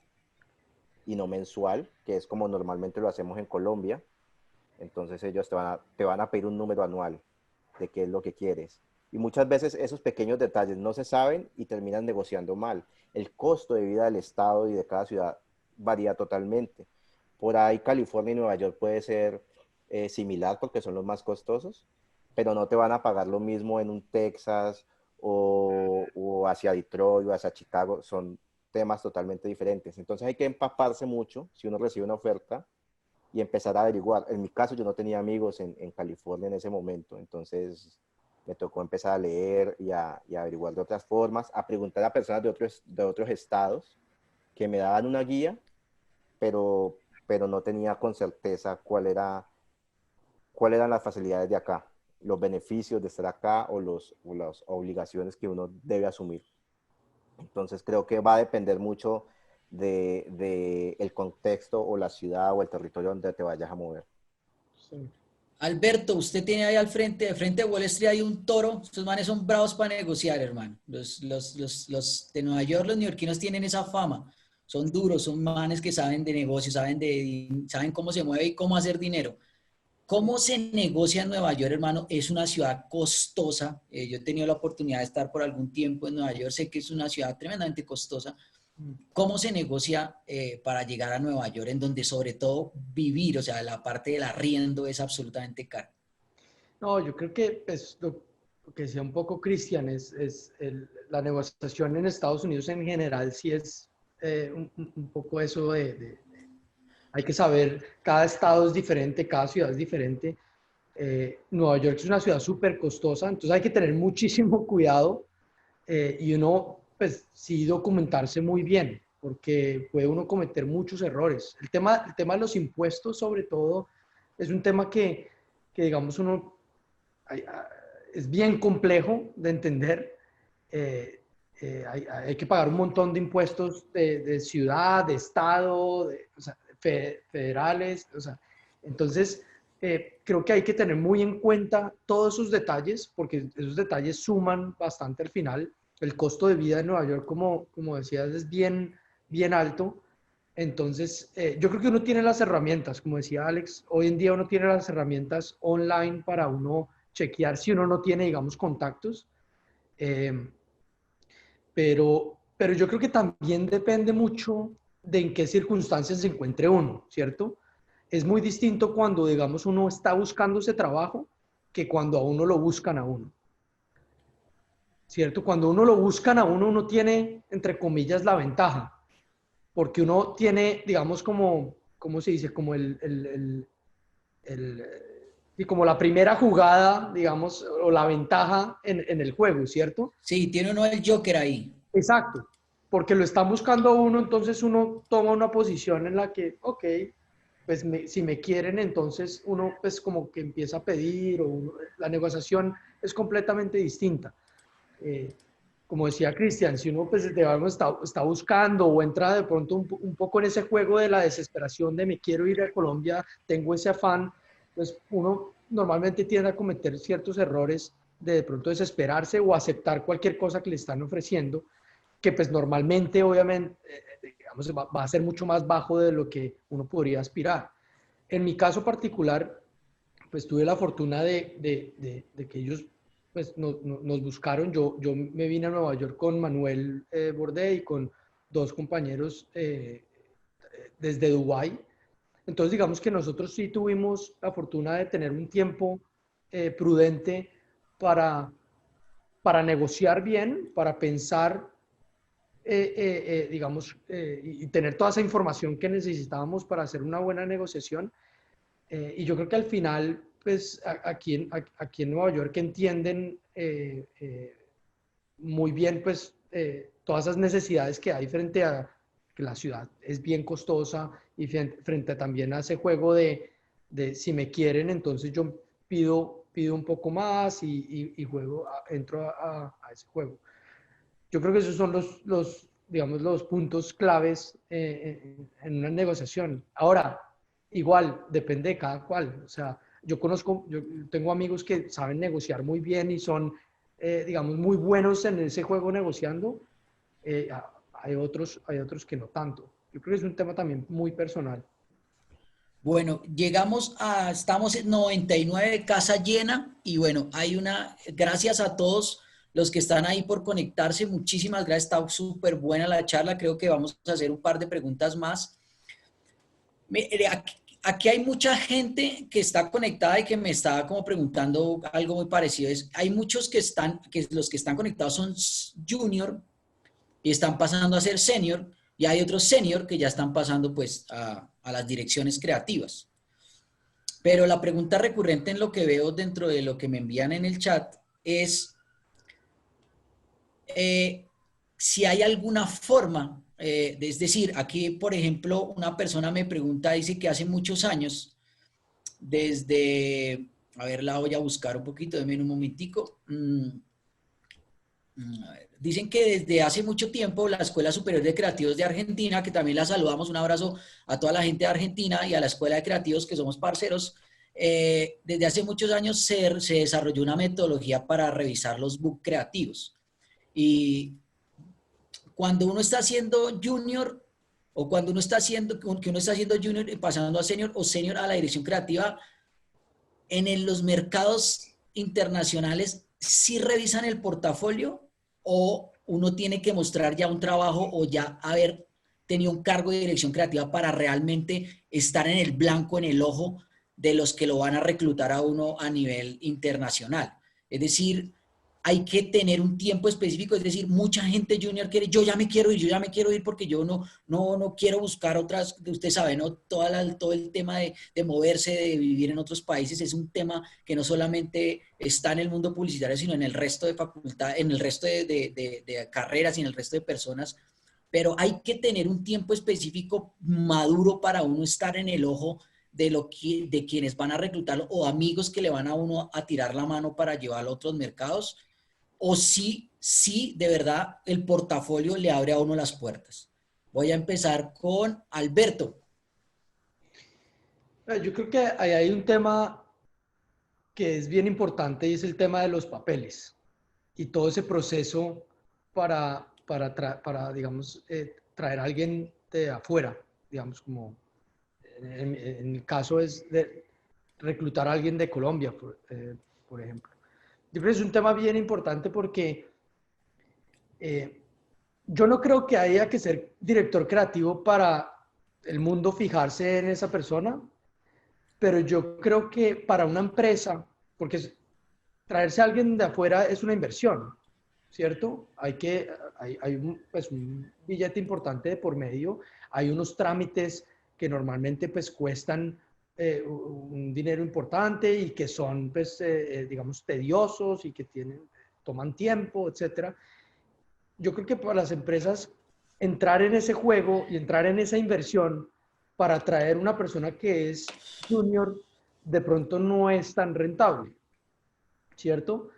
y no mensual, que es como normalmente lo hacemos en Colombia. Entonces ellos te van a pedir un número anual de qué es lo que quieres. Y muchas veces esos pequeños detalles no se saben y terminan negociando mal. El costo de vida del estado y de cada ciudad varía totalmente. Por ahí California y Nueva York puede ser similar porque son los más costosos, pero no te van a pagar lo mismo en un Texas o hacia Detroit o hacia Chicago. Son temas totalmente diferentes. Entonces hay que empaparse mucho si uno recibe una oferta y empezar a averiguar. En mi caso, yo no tenía amigos en California en ese momento, entonces me tocó empezar a leer y a averiguar de otras formas, a preguntar a personas de otros estados que me daban una guía, pero no tenía con certeza cuáles eran las facilidades de acá, los beneficios de estar acá o las obligaciones que uno debe asumir. Entonces creo que va a depender mucho de el contexto o la ciudad o el territorio donde te vayas a mover. Sí. Alberto, usted tiene ahí al frente, de frente de Wall Street hay un toro. Estos manes son bravos para negociar, hermano. Los de Nueva York, los neoyorquinos tienen esa fama. Son duros, son manes que saben de negocios, saben cómo se mueve y cómo hacer dinero. ¿Cómo se negocia en Nueva York, hermano? Es una ciudad costosa. Yo he tenido la oportunidad de estar por algún tiempo en Nueva York. Sé que es una ciudad tremendamente costosa. ¿Cómo se negocia para llegar a Nueva York, en donde sobre todo vivir, o sea, la parte del arriendo es absolutamente cara? No, yo creo que pues, lo que decía un poco Cristian la negociación en Estados Unidos en general sí es un poco eso hay que saber, cada estado es diferente, cada ciudad es diferente. Nueva York es una ciudad súper costosa, entonces hay que tener muchísimo cuidado y uno, pues sí, documentarse muy bien, porque puede uno cometer muchos errores. El tema de los impuestos, sobre todo, es un tema que digamos, hay- es bien complejo de entender. Eh, hay que pagar un montón de impuestos de ciudad, de estado, o sea, federales. O sea, entonces, creo que hay que tener muy en cuenta todos esos detalles, porque esos detalles suman bastante al final. El costo de vida en Nueva York, como decías, es bien, bien alto. Entonces, yo creo que uno tiene las herramientas, como decía Alex, hoy en día uno tiene las herramientas online para uno chequear si uno no tiene, digamos, contactos. Eh, pero yo creo que también depende mucho de en qué circunstancias se encuentre uno, ¿cierto? Es muy distinto cuando, digamos, uno está buscando ese trabajo que cuando a uno lo buscan a uno, ¿cierto? Cuando uno lo buscan a uno, uno tiene, entre comillas, la ventaja. porque uno tiene, digamos, como, ¿cómo se dice? Como y como la primera jugada, digamos, o la ventaja en el juego, ¿cierto? Sí, tiene uno el Joker ahí. Exacto, porque lo están buscando a uno, entonces uno toma una posición en la que, ok, pues si me quieren, entonces uno pues como que empieza a pedir, la negociación es completamente distinta. Eh, Como decía Cristian, si uno pues de algo está buscando o entra de pronto un poco en ese juego de la desesperación de me quiero ir a Colombia, tengo ese afán, pues uno normalmente tiende a cometer ciertos errores de pronto desesperarse o aceptar cualquier cosa que le están ofreciendo, que pues normalmente obviamente digamos, va a ser mucho más bajo de lo que uno podría aspirar. En mi caso particular, pues tuve la fortuna de que ellos pues, nos buscaron. Yo me vine a Nueva York con Manuel Bordé y con dos compañeros desde Dubái. Entonces, digamos que nosotros sí tuvimos la fortuna de tener un tiempo prudente para, para negociar bien, para pensar, digamos, y tener toda esa información que necesitábamos para hacer una buena negociación. Y yo creo que al final, pues aquí en Nueva York entienden muy bien, pues, todas esas necesidades que hay frente a que la ciudad es bien costosa y frente también a ese juego de si me quieren, entonces yo pido un poco más y juego, entro a ese juego. Yo creo que esos son digamos, los puntos claves en una negociación. Ahora, igual, depende de cada cual. O sea, yo tengo amigos que saben negociar muy bien y son, digamos, muy buenos en ese juego negociando. Hay otros que no tanto. Yo creo que es un tema también muy personal. Bueno, estamos en 99, casa llena, y bueno, gracias a todos los que están ahí por conectarse, muchísimas gracias, está súper buena la charla, creo que vamos a hacer un par de preguntas más. Aquí hay mucha gente que está conectada y que me estaba como preguntando algo muy parecido. Hay muchos que los que están conectados son junior y están pasando a ser senior, y hay otros senior que ya están pasando pues a las direcciones creativas. Pero la pregunta recurrente en lo que veo dentro de lo que me envían en el chat es si hay alguna forma, es decir, aquí por ejemplo una persona me pregunta, dice que hace muchos años, a ver, la voy a buscar un poquito, denme un momentico. A ver, dicen que desde hace mucho tiempo la Escuela Superior de Creativos de Argentina, que también la saludamos, un abrazo a toda la gente de Argentina y a la Escuela de Creativos que somos parceros, desde hace muchos años se desarrolló una metodología para revisar los book creativos. Y cuando uno está haciendo junior o cuando uno está haciendo junior y pasando a senior o senior a la dirección creativa, los mercados internacionales sí revisan el portafolio o uno tiene que mostrar ya un trabajo o ya haber tenido un cargo de dirección creativa para realmente estar en el blanco, en el ojo de los que lo van a reclutar a uno a nivel internacional. Es decir, hay que tener un tiempo específico, es decir, mucha gente junior quiere, yo ya me quiero ir porque yo no quiero buscar otras, usted sabe, ¿no? Todo el tema de moverse, de vivir en otros países es un tema que no solamente está en el mundo publicitario, sino en el resto de facultad, en el resto de carreras y en el resto de personas, pero hay que tener un tiempo específico maduro para uno estar en el ojo de quienes van a reclutarlo o amigos que le van a uno a tirar la mano para llevarlo a otros mercados, o sí, de verdad, el portafolio le abre a uno las puertas. Voy a empezar con Alberto. Yo creo que ahí hay un tema que es bien importante y es el tema de los papeles y todo ese proceso para digamos, traer a alguien de afuera, digamos, como en el caso es de reclutar a alguien de Colombia, por ejemplo. Yo creo que es un tema bien importante porque yo no creo que haya que ser director creativo para el mundo fijarse en esa persona, pero yo creo que para una empresa, porque traerse a alguien de afuera es una inversión, ¿cierto? Hay pues, un billete importante de por medio, hay unos trámites que normalmente pues cuestan un dinero importante y que son pues digamos tediosos y que toman tiempo, etcétera. Yo creo que para las empresas entrar en ese juego y entrar en esa inversión para atraer una persona que es junior de pronto no es tan rentable, ¿cierto?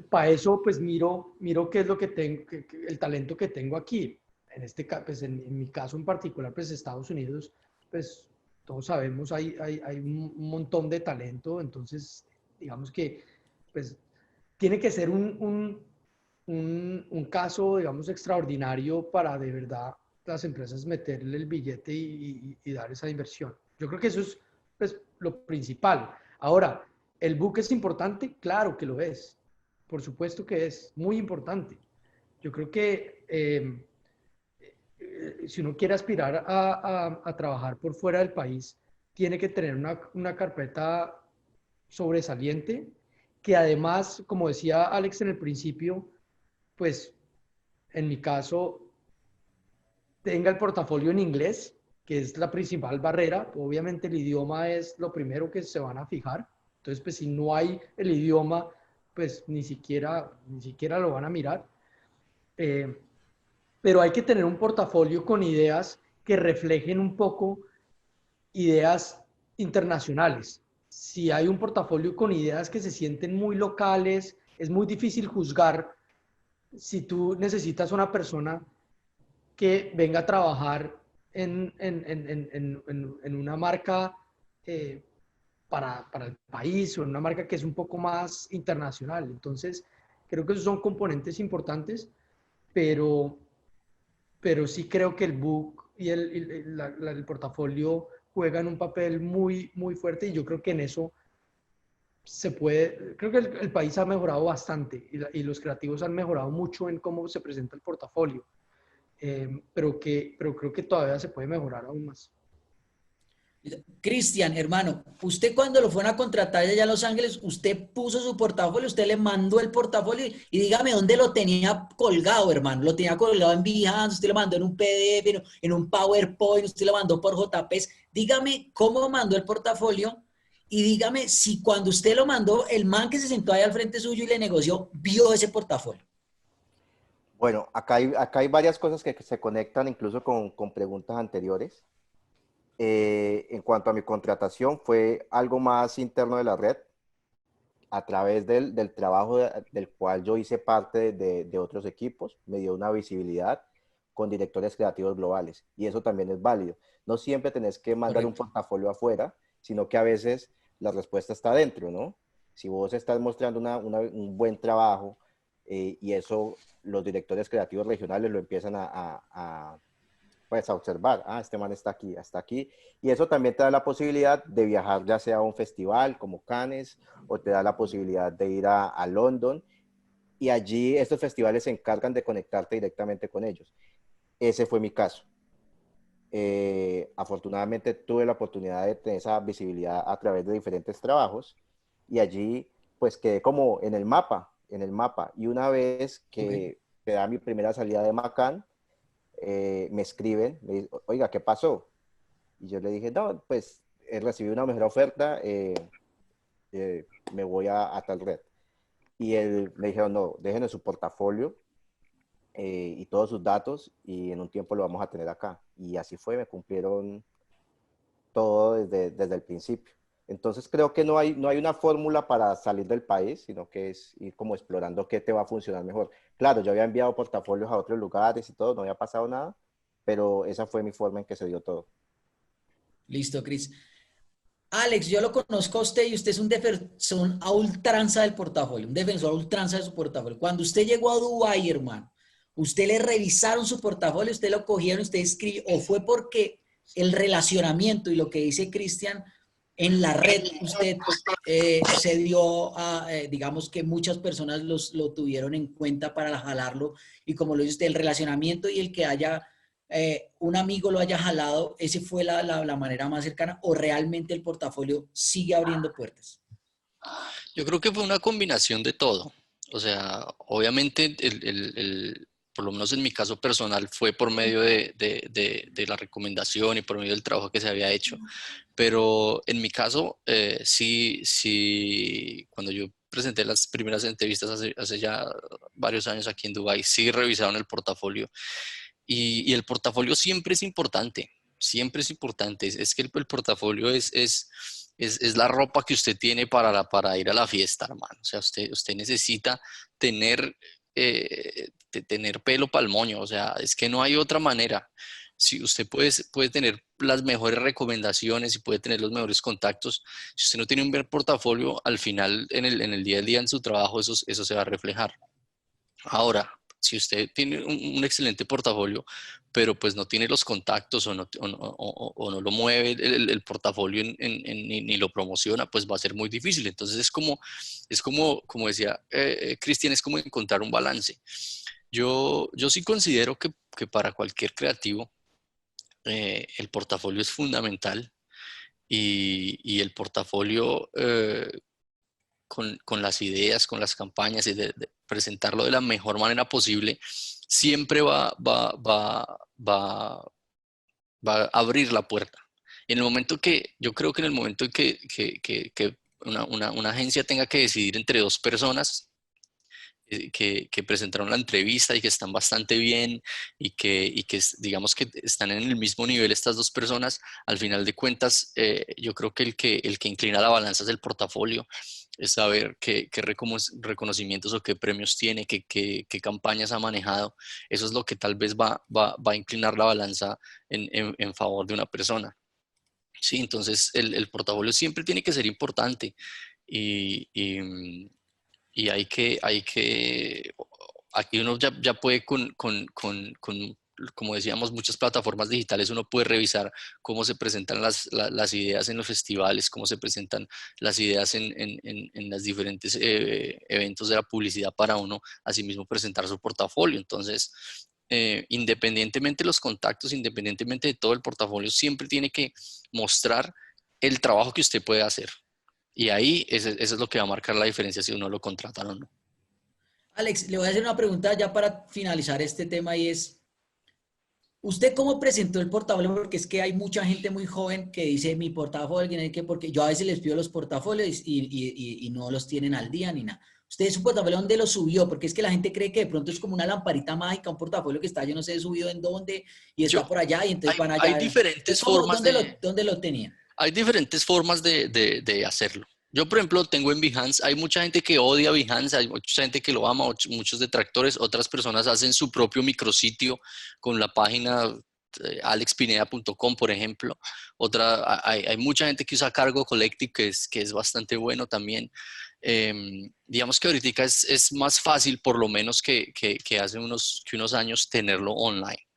Para eso pues miro qué es lo que tengo, el talento que tengo aquí. En este caso, pues en mi caso en particular, pues Estados Unidos, pues todos sabemos, hay un montón de talento, entonces digamos que pues tiene que ser un caso, digamos, extraordinario para de verdad las empresas meterle el billete y dar esa inversión. Yo creo que eso es pues, lo principal. Ahora, ¿el book es importante? Claro que lo es. Por supuesto que es muy importante. Yo creo que si uno quiere aspirar a trabajar por fuera del país, tiene que tener una carpeta sobresaliente, que además, como decía Alex en el principio, pues en mi caso, tenga el portafolio en inglés, que es la principal barrera. Obviamente el idioma es lo primero que se van a fijar. Entonces, pues si no hay el idioma, pues ni siquiera lo van a mirar. Pero hay que tener un portafolio con ideas que reflejen un poco ideas internacionales. Si hay un portafolio con ideas que se sienten muy locales, es muy difícil juzgar si tú necesitas una persona que venga a trabajar en una marca para el país o en una marca que es un poco más internacional. Entonces, creo que esos son componentes importantes, pero, pero sí creo que el book y el portafolio juegan un papel muy, muy fuerte y yo creo que en eso se puede, creo que el país ha mejorado bastante y los creativos han mejorado mucho en cómo se presenta el portafolio. Pero creo que todavía se puede mejorar aún más. Cristian, hermano, usted cuando lo fueron a contratar allá en Los Ángeles, usted puso su portafolio, usted le mandó el portafolio y dígame dónde lo tenía colgado, hermano. Lo tenía colgado en Behance, usted lo mandó en un PDF, en un PowerPoint, usted lo mandó por JPEG. Dígame cómo mandó el portafolio y dígame si cuando usted lo mandó, el man que se sentó ahí al frente suyo y le negoció, vio ese portafolio. Bueno, acá hay varias cosas que se conectan incluso con preguntas anteriores. En cuanto a mi contratación, fue algo más interno de la red, a través del trabajo del cual yo hice parte de otros equipos, me dio una visibilidad con directores creativos globales, y eso también es válido. No siempre tenés que mandar un portafolio afuera, sino que a veces la respuesta está dentro, ¿no? Si vos estás mostrando un buen trabajo y eso los directores creativos regionales lo empiezan pues a observar, este man está aquí, hasta aquí, y eso también te da la posibilidad de viajar ya sea a un festival como Cannes, o te da la posibilidad de ir a London, y allí estos festivales se encargan de conectarte directamente con ellos. Ese fue mi caso. Afortunadamente tuve la oportunidad de tener esa visibilidad a través de diferentes trabajos, y allí pues quedé como en el mapa, y una vez que te da mi primera salida de Macan, me escriben, me dicen, oiga, ¿qué pasó? Y yo le dije, no, pues recibí una mejor oferta, me voy a tal red. Y él me dijeron, no, déjenos su portafolio y todos sus datos, y en un tiempo lo vamos a tener acá. Y así fue, me cumplieron todo desde el principio. Entonces creo que no hay una fórmula para salir del país, sino que es ir como explorando qué te va a funcionar mejor. Claro, yo había enviado portafolios a otros lugares y todo, no había pasado nada, pero esa fue mi forma en que se dio todo. Listo, Cris. Alex, yo lo conozco a usted y usted es un defensor a ultranza del portafolio, un defensor a ultranza de su portafolio. Cuando usted llegó a Dubái, hermano, usted le revisaron su portafolio, usted lo cogieron, usted escribió, o fue porque el relacionamiento y lo que dice Cristian en la red, usted se dio a, digamos que muchas personas lo tuvieron en cuenta para jalarlo, y como lo dice usted, el relacionamiento y el que haya un amigo lo haya jalado, ¿ese fue la manera más cercana o realmente el portafolio sigue abriendo puertas? Yo creo que fue una combinación de todo. O sea, obviamente, por lo menos en mi caso personal, fue por medio de la recomendación y por medio del trabajo que se había hecho. Pero en mi caso, sí, cuando yo presenté las primeras entrevistas hace ya varios años aquí en Dubái, sí revisaron el portafolio. Y el portafolio siempre es importante, siempre es importante. Es que el portafolio es la ropa que usted tiene para ir a la fiesta, hermano. O sea, usted necesita tener, tener pelo para el moño. O sea, es que no hay otra manera. Si usted puede tener las mejores recomendaciones y puede tener los mejores contactos, si usted no tiene un buen portafolio, al final, en el día a día, en su trabajo, eso se va a reflejar. Ahora, si usted tiene un excelente portafolio, pero pues no tiene los contactos o no lo mueve el portafolio ni lo promociona, pues va a ser muy difícil. Entonces como decía Cristian, es como encontrar un balance. Yo sí considero que para cualquier creativo el portafolio es fundamental y el portafolio con las ideas, con las campañas y de presentarlo de la mejor manera posible, siempre va a abrir la puerta. Yo creo que en el momento en que una agencia tenga que decidir entre dos personas que presentaron la entrevista y que están bastante bien y que digamos que están en el mismo nivel estas dos personas, al final de cuentas, yo creo que el que inclina la balanza es el portafolio, es saber qué reconocimientos o qué premios tiene, qué campañas ha manejado. Eso es lo que tal vez va a inclinar la balanza en favor de una persona. Sí, entonces el portafolio siempre tiene que ser importante y aquí uno ya puede como decíamos, muchas plataformas digitales, uno puede revisar cómo se presentan las ideas en los festivales, cómo se presentan las ideas en los diferentes eventos de la publicidad para uno, asimismo presentar su portafolio. Entonces, independientemente de los contactos, independientemente de todo el portafolio, siempre tiene que mostrar el trabajo que usted puede hacer. Y ahí eso es lo que va a marcar la diferencia si uno lo contrata o no. Alex, le voy a hacer una pregunta ya para finalizar este tema y es, ¿usted cómo presentó el portafolio? Porque es que hay mucha gente muy joven que dice mi portafolio, porque yo a veces les pido los portafolios y no los tienen al día ni nada. ¿Usted su portafolio dónde lo subió? Porque es que la gente cree que de pronto es como una lamparita mágica, un portafolio que está, yo no sé, subido en dónde y Yo, está por allá y entonces van hay allá. ¿Usted diferentes cómo, formas dónde lo tenía? hay diferentes formas de hacerlo. Yo, por ejemplo, tengo en Behance, hay mucha gente que odia Behance, hay mucha gente que lo ama, muchos detractores, otras personas hacen su propio micrositio con la página alexpineda.com, por ejemplo. Hay mucha gente que usa Cargo Collective, que es bastante bueno también. Digamos que ahorita es más fácil, por lo menos que hace unos años, tenerlo online.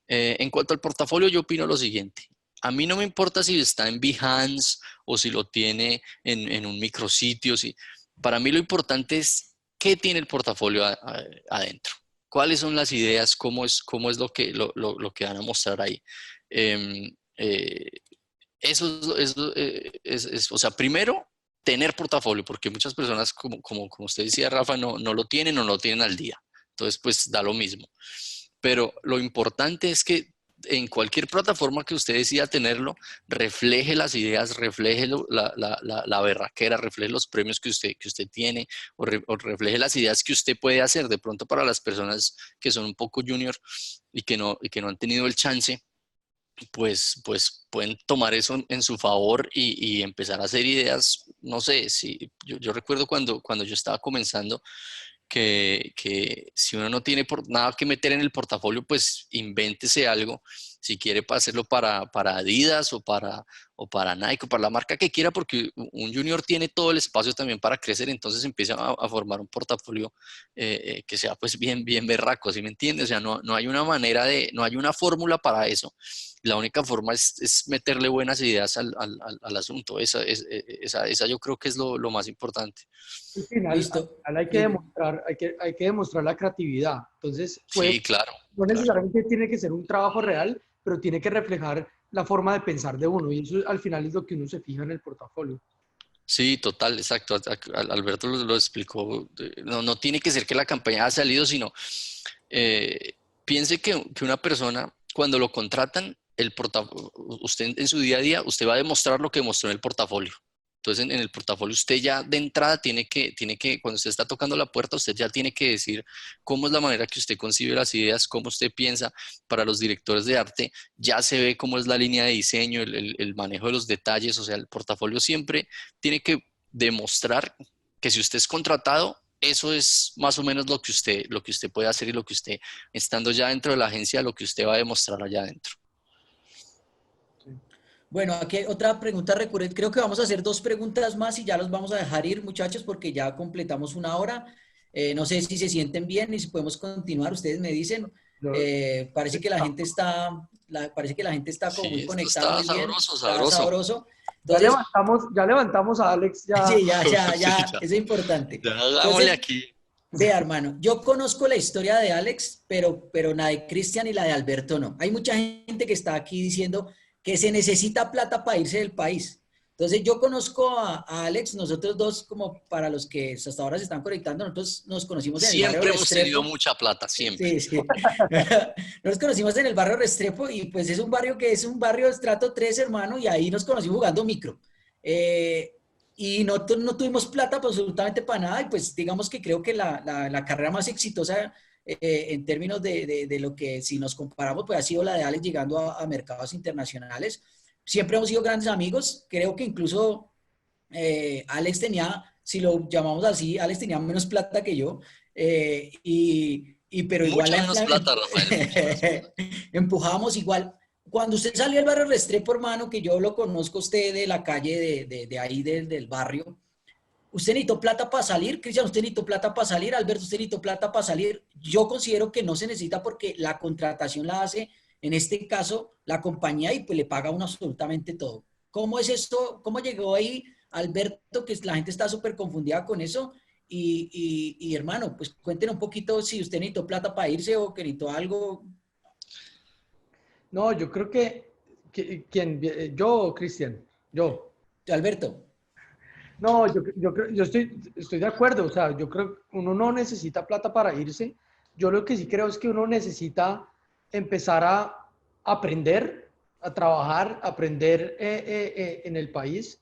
En cuanto al portafolio, yo opino lo siguiente. A mí no me importa si está en Behance o si lo tiene en un micrositio. Para mí lo importante es qué tiene el portafolio adentro. ¿Cuáles son las ideas? ¿Cómo es lo que van a mostrar ahí? Eh, eh, o sea, primero, tener portafolio, porque muchas personas, como usted decía, Rafa, no lo tienen o no lo tienen al día. Entonces, pues da lo mismo. Pero lo importante es que en cualquier plataforma que usted decida tenerlo, refleje las ideas, refleje la berraquera, refleje los premios que usted tiene o refleje las ideas que usted puede hacer. De pronto para las personas que son un poco junior y que no han tenido el chance, pues pueden tomar eso en su favor y empezar a hacer ideas. No sé, si yo recuerdo cuando yo estaba comenzando, que si uno no tiene nada que meter en el portafolio, pues invéntese algo. Si quiere hacerlo para Adidas o para Nike o para la marca que quiera, porque un junior tiene todo el espacio también para crecer, entonces empieza a formar un portafolio que sea pues bien berraco, ¿sí me entiende? O sea, no hay una manera no hay una fórmula para eso. La única forma es meterle buenas ideas al asunto. Esa yo creo que es lo más importante. Listo. Al final hay que demostrar, hay que demostrar la creatividad. Entonces, Sí, claro, no claro. necesariamente tiene que ser un trabajo real, pero tiene que reflejar la forma de pensar de uno. Y eso al final es lo que uno se fija en el portafolio. Sí, total, exacto. Alberto lo explicó. No, no tiene que ser que la campaña haya salido, sino eh, piense que una persona, cuando lo contratan, usted en su día a día, usted va a demostrar lo que mostró en el portafolio. Entonces, en el portafolio, usted ya de entrada cuando usted está tocando la puerta, usted ya tiene que decir cómo es la manera que usted concibe las ideas, cómo usted piensa. Para los directores de arte, ya se ve cómo es la línea de diseño, el manejo de los detalles. O sea, el portafolio siempre tiene que demostrar que si usted es contratado, eso es más o menos lo que usted puede hacer y lo que usted, estando ya dentro de la agencia, lo que usted va a demostrar allá adentro. Bueno, aquí hay otra pregunta recurrente. Creo que vamos a hacer dos preguntas más y ya los vamos a dejar ir, muchachos, porque ya completamos una hora. No sé si se sienten bien y si podemos continuar. Ustedes me dicen. Yo- Parece que parece que la gente está como muy Sí, esto conectada, está muy bien. sabroso, Está sabroso. sabroso. Entonces, ya levantamos a Alex, ya. sí, ya, Sí, ya, ya, eso es importante. ya hagámosle Entonces, aquí. vea, hermano, yo conozco la historia de Alex, pero la de Cristian y la de Alberto no. Hay mucha gente que está aquí diciendo que se necesita plata para irse del país. Entonces, yo conozco a Alex, nosotros dos, como para los que hasta ahora se están conectando, nosotros nos conocimos en el barrio Siempre hemos tenido Restrepo. mucha plata, siempre. Sí, sí. Nos conocimos en el barrio Restrepo y pues es un barrio que es un barrio de estrato 3, hermano, y ahí nos conocimos jugando micro. Eh, y no tuvimos plata pues, absolutamente para nada y pues digamos que creo que la carrera más exitosa en términos de lo que si nos comparamos pues ha sido la de Alex llegando a mercados internacionales. Siempre hemos sido grandes amigos, creo que incluso Alex tenía, si lo llamamos así, Alex tenía menos plata que yo, pero igual Mucha menos plata, Rafael, mucha menos plata. empujábamos igual. Cuando usted salió del barrio Restrepo, hermano, que yo lo conozco a usted de la calle de ahí del barrio, ¿usted necesitó plata para salir? Cristian, ¿usted necesitó plata para salir? Alberto, ¿usted necesitó plata para salir? Yo considero que no se necesita porque la contratación la hace, en este caso, la compañía y pues le paga uno absolutamente todo. ¿Cómo es esto? ¿Cómo llegó ahí Alberto? Que la gente está súper confundida con eso. Hermano, pues cuéntenos un poquito si usted necesitó plata para irse o que necesitó algo. No, yo creo ¿quién? Yo, Cristian, yo. Alberto. No, yo estoy de acuerdo, o sea, yo creo que uno no necesita plata para irse. Yo lo que sí creo es que uno necesita empezar a aprender, a trabajar, aprender en el país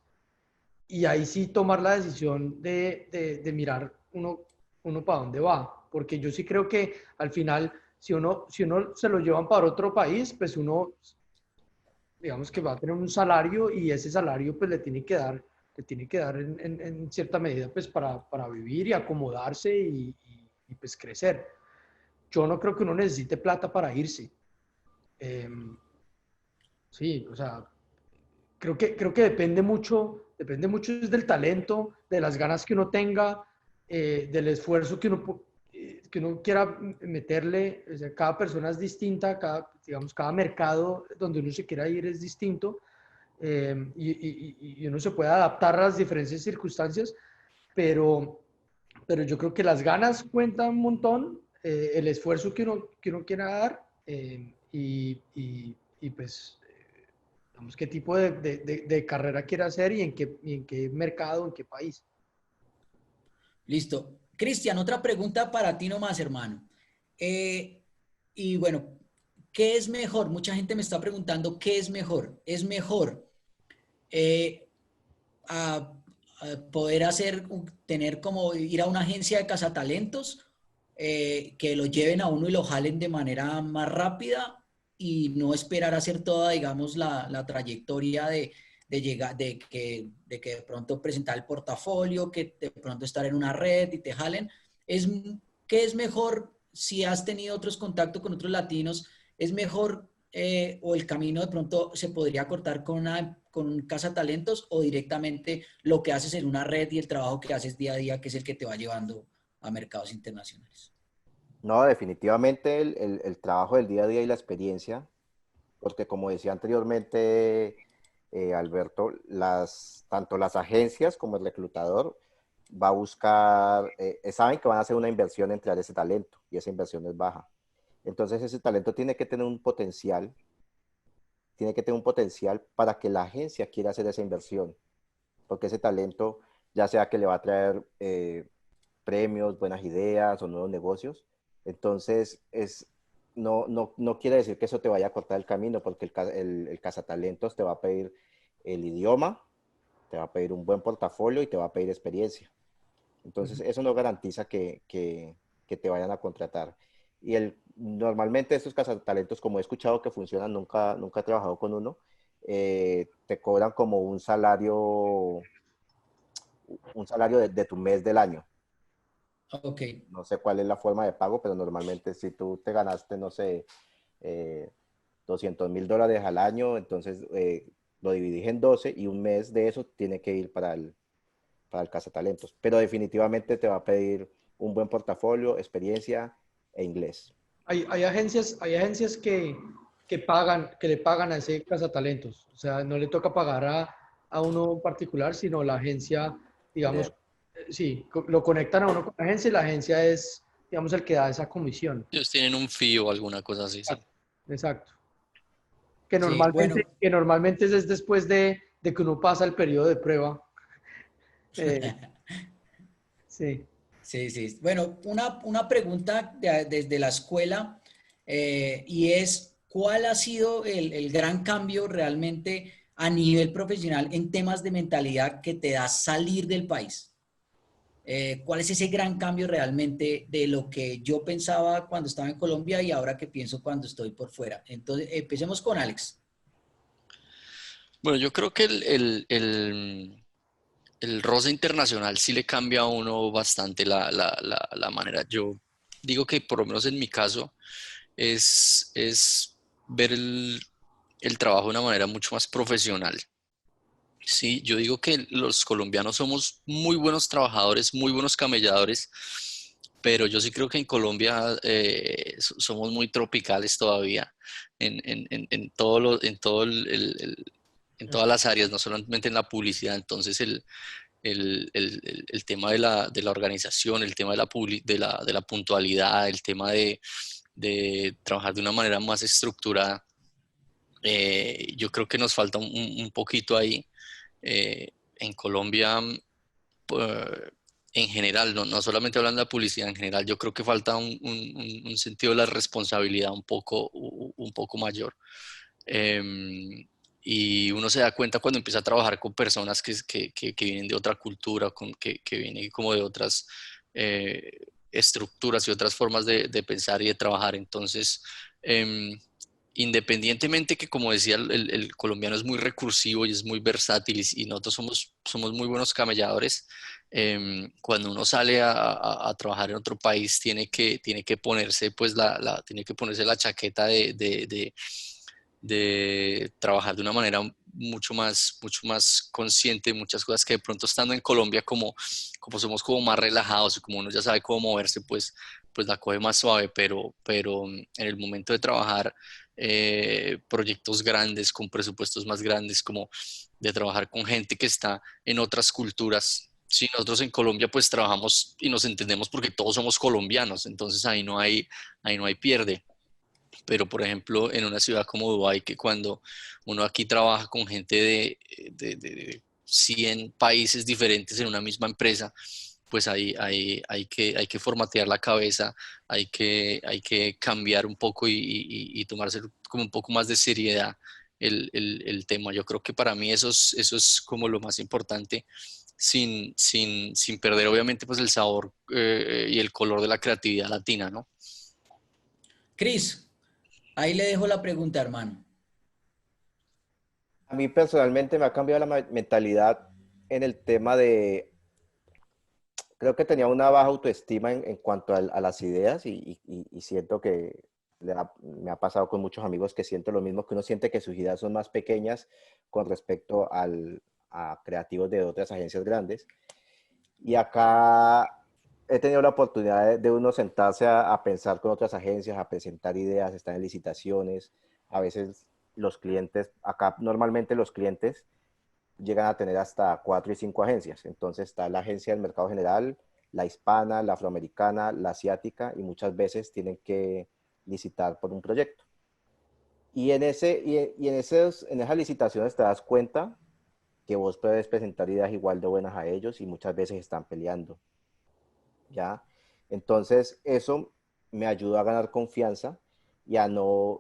y ahí sí tomar la decisión de mirar uno para dónde va. Porque yo sí creo que al final, si uno se lo llevan para otro país, pues uno, digamos que va a tener un salario y ese salario pues le tiene que dar en cierta medida pues para vivir y acomodarse pues crecer. Yo no creo que uno necesite plata para irse. Eh, sí, o sea, creo que depende mucho es del talento, de las ganas que uno tenga, del esfuerzo que uno quiera meterle. O sea, cada persona es distinta, digamos, cada mercado donde uno se quiera ir es distinto, y uno se puede adaptar a las diferentes circunstancias, pero yo creo que las ganas cuentan un montón, el esfuerzo que uno quiera dar, y pues digamos, qué tipo de carrera quiere hacer y en qué mercado, en qué país. Listo. Cristian, otra pregunta para ti nomás, hermano. Eh, y bueno, ¿qué es mejor? Mucha gente me está preguntando, ¿qué es mejor? ¿Es mejor eh, a, poder tener como ir a una agencia de cazatalentos, que lo lleven a uno y lo jalen de manera más rápida y no esperar a hacer toda, digamos, la trayectoria de llegar, de pronto presentar el portafolio, que de pronto estar en una red y te jalen? Es, ¿Qué es mejor si has tenido otros contactos con otros latinos? ¿Es mejor o el camino de pronto se podría cortar con un cazatalentos o directamente lo que haces en una red y el trabajo que haces día a día, que es el que te va llevando a mercados internacionales? No, definitivamente el trabajo del día a día y la experiencia, porque como decía anteriormente Alberto, tanto las agencias como el reclutador va a buscar, saben que van a hacer una inversión en crear ese talento y esa inversión es baja. Entonces ese talento tiene que tener un potencial para que la agencia quiera hacer esa inversión. porque ese talento, ya sea que le va a traer premios, buenas ideas o nuevos negocios, entonces no quiere decir que eso te vaya a cortar el camino, porque el cazatalentos te va a pedir el idioma, te va a pedir un buen portafolio y te va a pedir experiencia. Entonces, eso no garantiza que te vayan a contratar. Y normalmente estos cazatalentos, como he escuchado que funcionan, nunca he trabajado con uno, te cobran como un salario de tu mes del año. Ok, No sé cuál es la forma de pago, pero normalmente si tú te ganaste, no sé, eh, $200,000 al año, entonces lo dividís en 12 y un mes de eso tiene que ir para el cazatalentos. Pero definitivamente te va a pedir un buen portafolio, experiencia e inglés. Hay agencias que le pagan a ese cazatalentos. O sea, no le toca pagar a uno en particular, sino la agencia, digamos, sí, lo conectan a uno con la agencia y la agencia es, digamos, el que da esa comisión. Ellos tienen un fee o alguna cosa así, sí. Exacto. Que sí, normalmente, bueno. que normalmente es después de que uno pasa el periodo de prueba. Eh, sí. Sí, sí. Bueno, una pregunta desde la escuela y es, ¿cuál ha sido el gran cambio realmente a nivel profesional en temas de mentalidad que te da salir del país? ¿Cuál es ese gran cambio realmente de lo que yo pensaba cuando estaba en Colombia y ahora que pienso cuando estoy por fuera? Entonces, empecemos con Alex. Bueno, yo creo que el roce internacional sí le cambia a uno bastante la manera. Yo digo que por lo menos en mi caso es ver el trabajo de una manera mucho más profesional. Sí, yo digo que los colombianos somos muy buenos trabajadores, muy buenos camelladores, pero yo sí creo que en Colombia somos muy tropicales todavía en en todas las áreas, no solamente en la publicidad. Entonces el tema de la organización, el tema de la puntualidad, el tema de trabajar de una manera más estructurada, yo creo que nos falta un poquito ahí. En Colombia, eh, en general, no solamente hablando de la publicidad, en general, yo creo que falta un sentido de la responsabilidad un poco mayor. Em, y uno se da cuenta cuando empieza a trabajar con personas que vienen de otra cultura, que vienen como de otras estructuras y otras formas de pensar y de trabajar. Entonces, independientemente que, como decía, el colombiano es muy recursivo y es muy versátil y nosotros somos muy buenos camelladores, cuando uno sale a trabajar en otro país tiene que ponerse pues tiene que ponerse la chaqueta de trabajar de una manera mucho más consciente de muchas cosas que de pronto estando en Colombia como somos como más relajados y como uno ya sabe cómo moverse, pues la coge más suave, pero en el momento de trabajar proyectos grandes, con presupuestos más grandes, como de trabajar con gente que está en otras culturas. Sí, nosotros en Colombia pues trabajamos y nos entendemos porque todos somos colombianos, entonces ahí no hay pierde. Pero, por ejemplo, en una ciudad como Dubái, que cuando uno aquí trabaja con gente de 100 países diferentes en una misma empresa, pues hay que formatear la cabeza, hay que cambiar un poco y tomarse como un poco más de seriedad el tema. Yo creo que para mí eso es como lo más importante, sin perder obviamente pues el sabor y el color de la creatividad latina, ¿no? Cris, ahí le dejo la pregunta, hermano. A mí personalmente me ha cambiado la mentalidad en el tema creo que tenía una baja autoestima en cuanto a las ideas y siento que me ha pasado con muchos amigos que siento lo mismo, que uno siente que sus ideas son más pequeñas con respecto a creativos de otras agencias grandes. Y acá he tenido la oportunidad de uno sentarse a pensar con otras agencias, a presentar ideas, estar en licitaciones. A veces los clientes, acá normalmente los clientes llegan a tener hasta 4 y 5 agencias. Entonces está la agencia del mercado general, la hispana, la afroamericana, la asiática y muchas veces tienen que licitar por un proyecto. Y en esas licitaciones te das cuenta que vos puedes presentar ideas igual de buenas a ellos y muchas veces están peleando, ¿ya? Entonces, eso me ayudó a ganar confianza y a no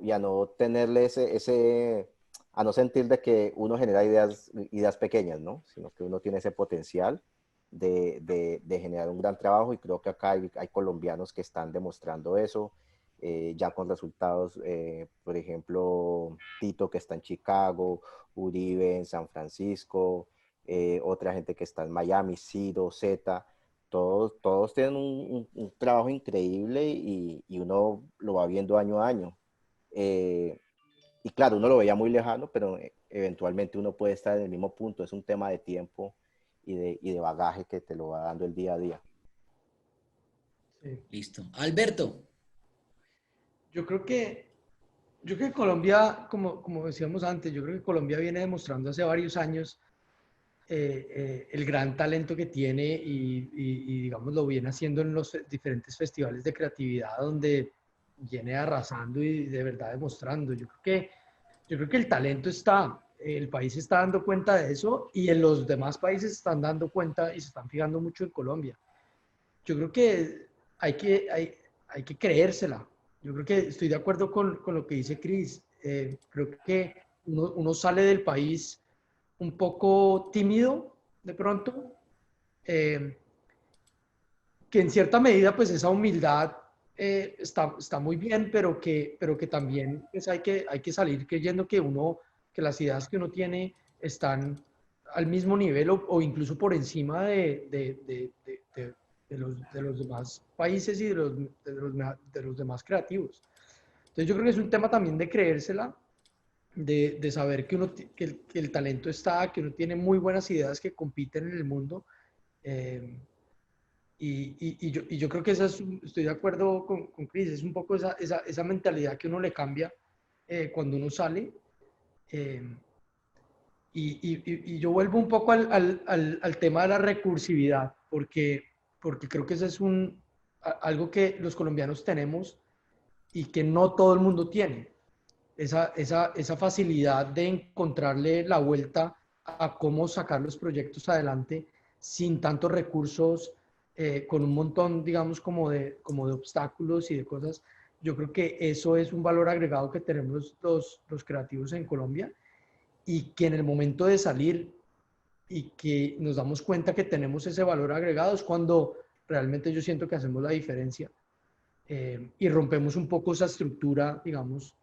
tenerle a no sentir de que uno genera ideas pequeñas, ¿no? Sino que uno tiene ese potencial de generar un gran trabajo y creo que acá hay colombianos que están demostrando eso, ya con resultados, por ejemplo, Tito que está en Chicago, Uribe en San Francisco, otra gente que está en Miami, Ciro, Zeta, todos tienen un trabajo increíble y uno lo va viendo año a año. Y claro, uno lo veía muy lejano, pero eventualmente uno puede estar en el mismo punto. Es un tema de tiempo y de bagaje que te lo va dando el día a día. Sí. Listo. Alberto. Yo creo que, yo creo que Colombia, como decíamos antes, yo creo que Colombia viene demostrando hace varios años el gran talento que tiene y, digamos, lo viene haciendo en los diferentes festivales de creatividad donde viene arrasando y de verdad demostrando. Yo creo que el talento está, el país se está dando cuenta de eso y en los demás países se están dando cuenta y se están fijando mucho en Colombia. Yo creo que hay que creérsela. Yo creo que estoy de acuerdo con lo que dice Chris. Creo que uno sale del país un poco tímido de pronto, eh, que en cierta medida pues esa humildad está muy bien, pero que también pues, hay que salir creyendo que las ideas que uno tiene están al mismo nivel o incluso por encima de los demás países y de los demás creativos. Entonces yo creo que es un tema también de creérsela, de saber que el talento está, que uno tiene muy buenas ideas que compiten en el mundo. eh, y yo creo que estoy de acuerdo con Chris, es un poco esa mentalidad que uno le cambia cuando uno sale. eh, y yo vuelvo un poco al tema de la recursividad, porque creo que eso es algo que los colombianos tenemos y que no todo el mundo tiene. Esa facilidad de encontrarle la vuelta a cómo sacar los proyectos adelante sin tantos recursos, con un montón, digamos, como de obstáculos y de cosas. Yo creo que eso es un valor agregado que tenemos los creativos en Colombia y que en el momento de salir y que nos damos cuenta que tenemos ese valor agregado es cuando realmente yo siento que hacemos la diferencia, y rompemos un poco esa estructura, digamos,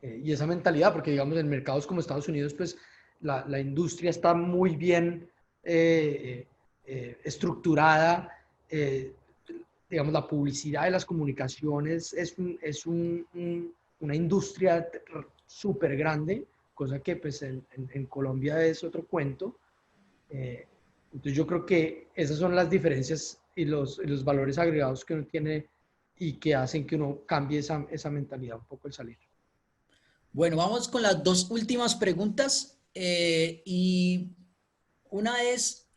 y esa mentalidad, porque digamos en mercados como Estados Unidos, pues la industria está muy bien estructurada, digamos la publicidad y las comunicaciones una industria súper grande, cosa que pues en Colombia es otro cuento. Entonces yo creo que esas son las diferencias y los valores agregados que uno tiene y que hacen que uno cambie esa mentalidad un poco al salir. Bueno, vamos con las dos últimas preguntas. Y una es,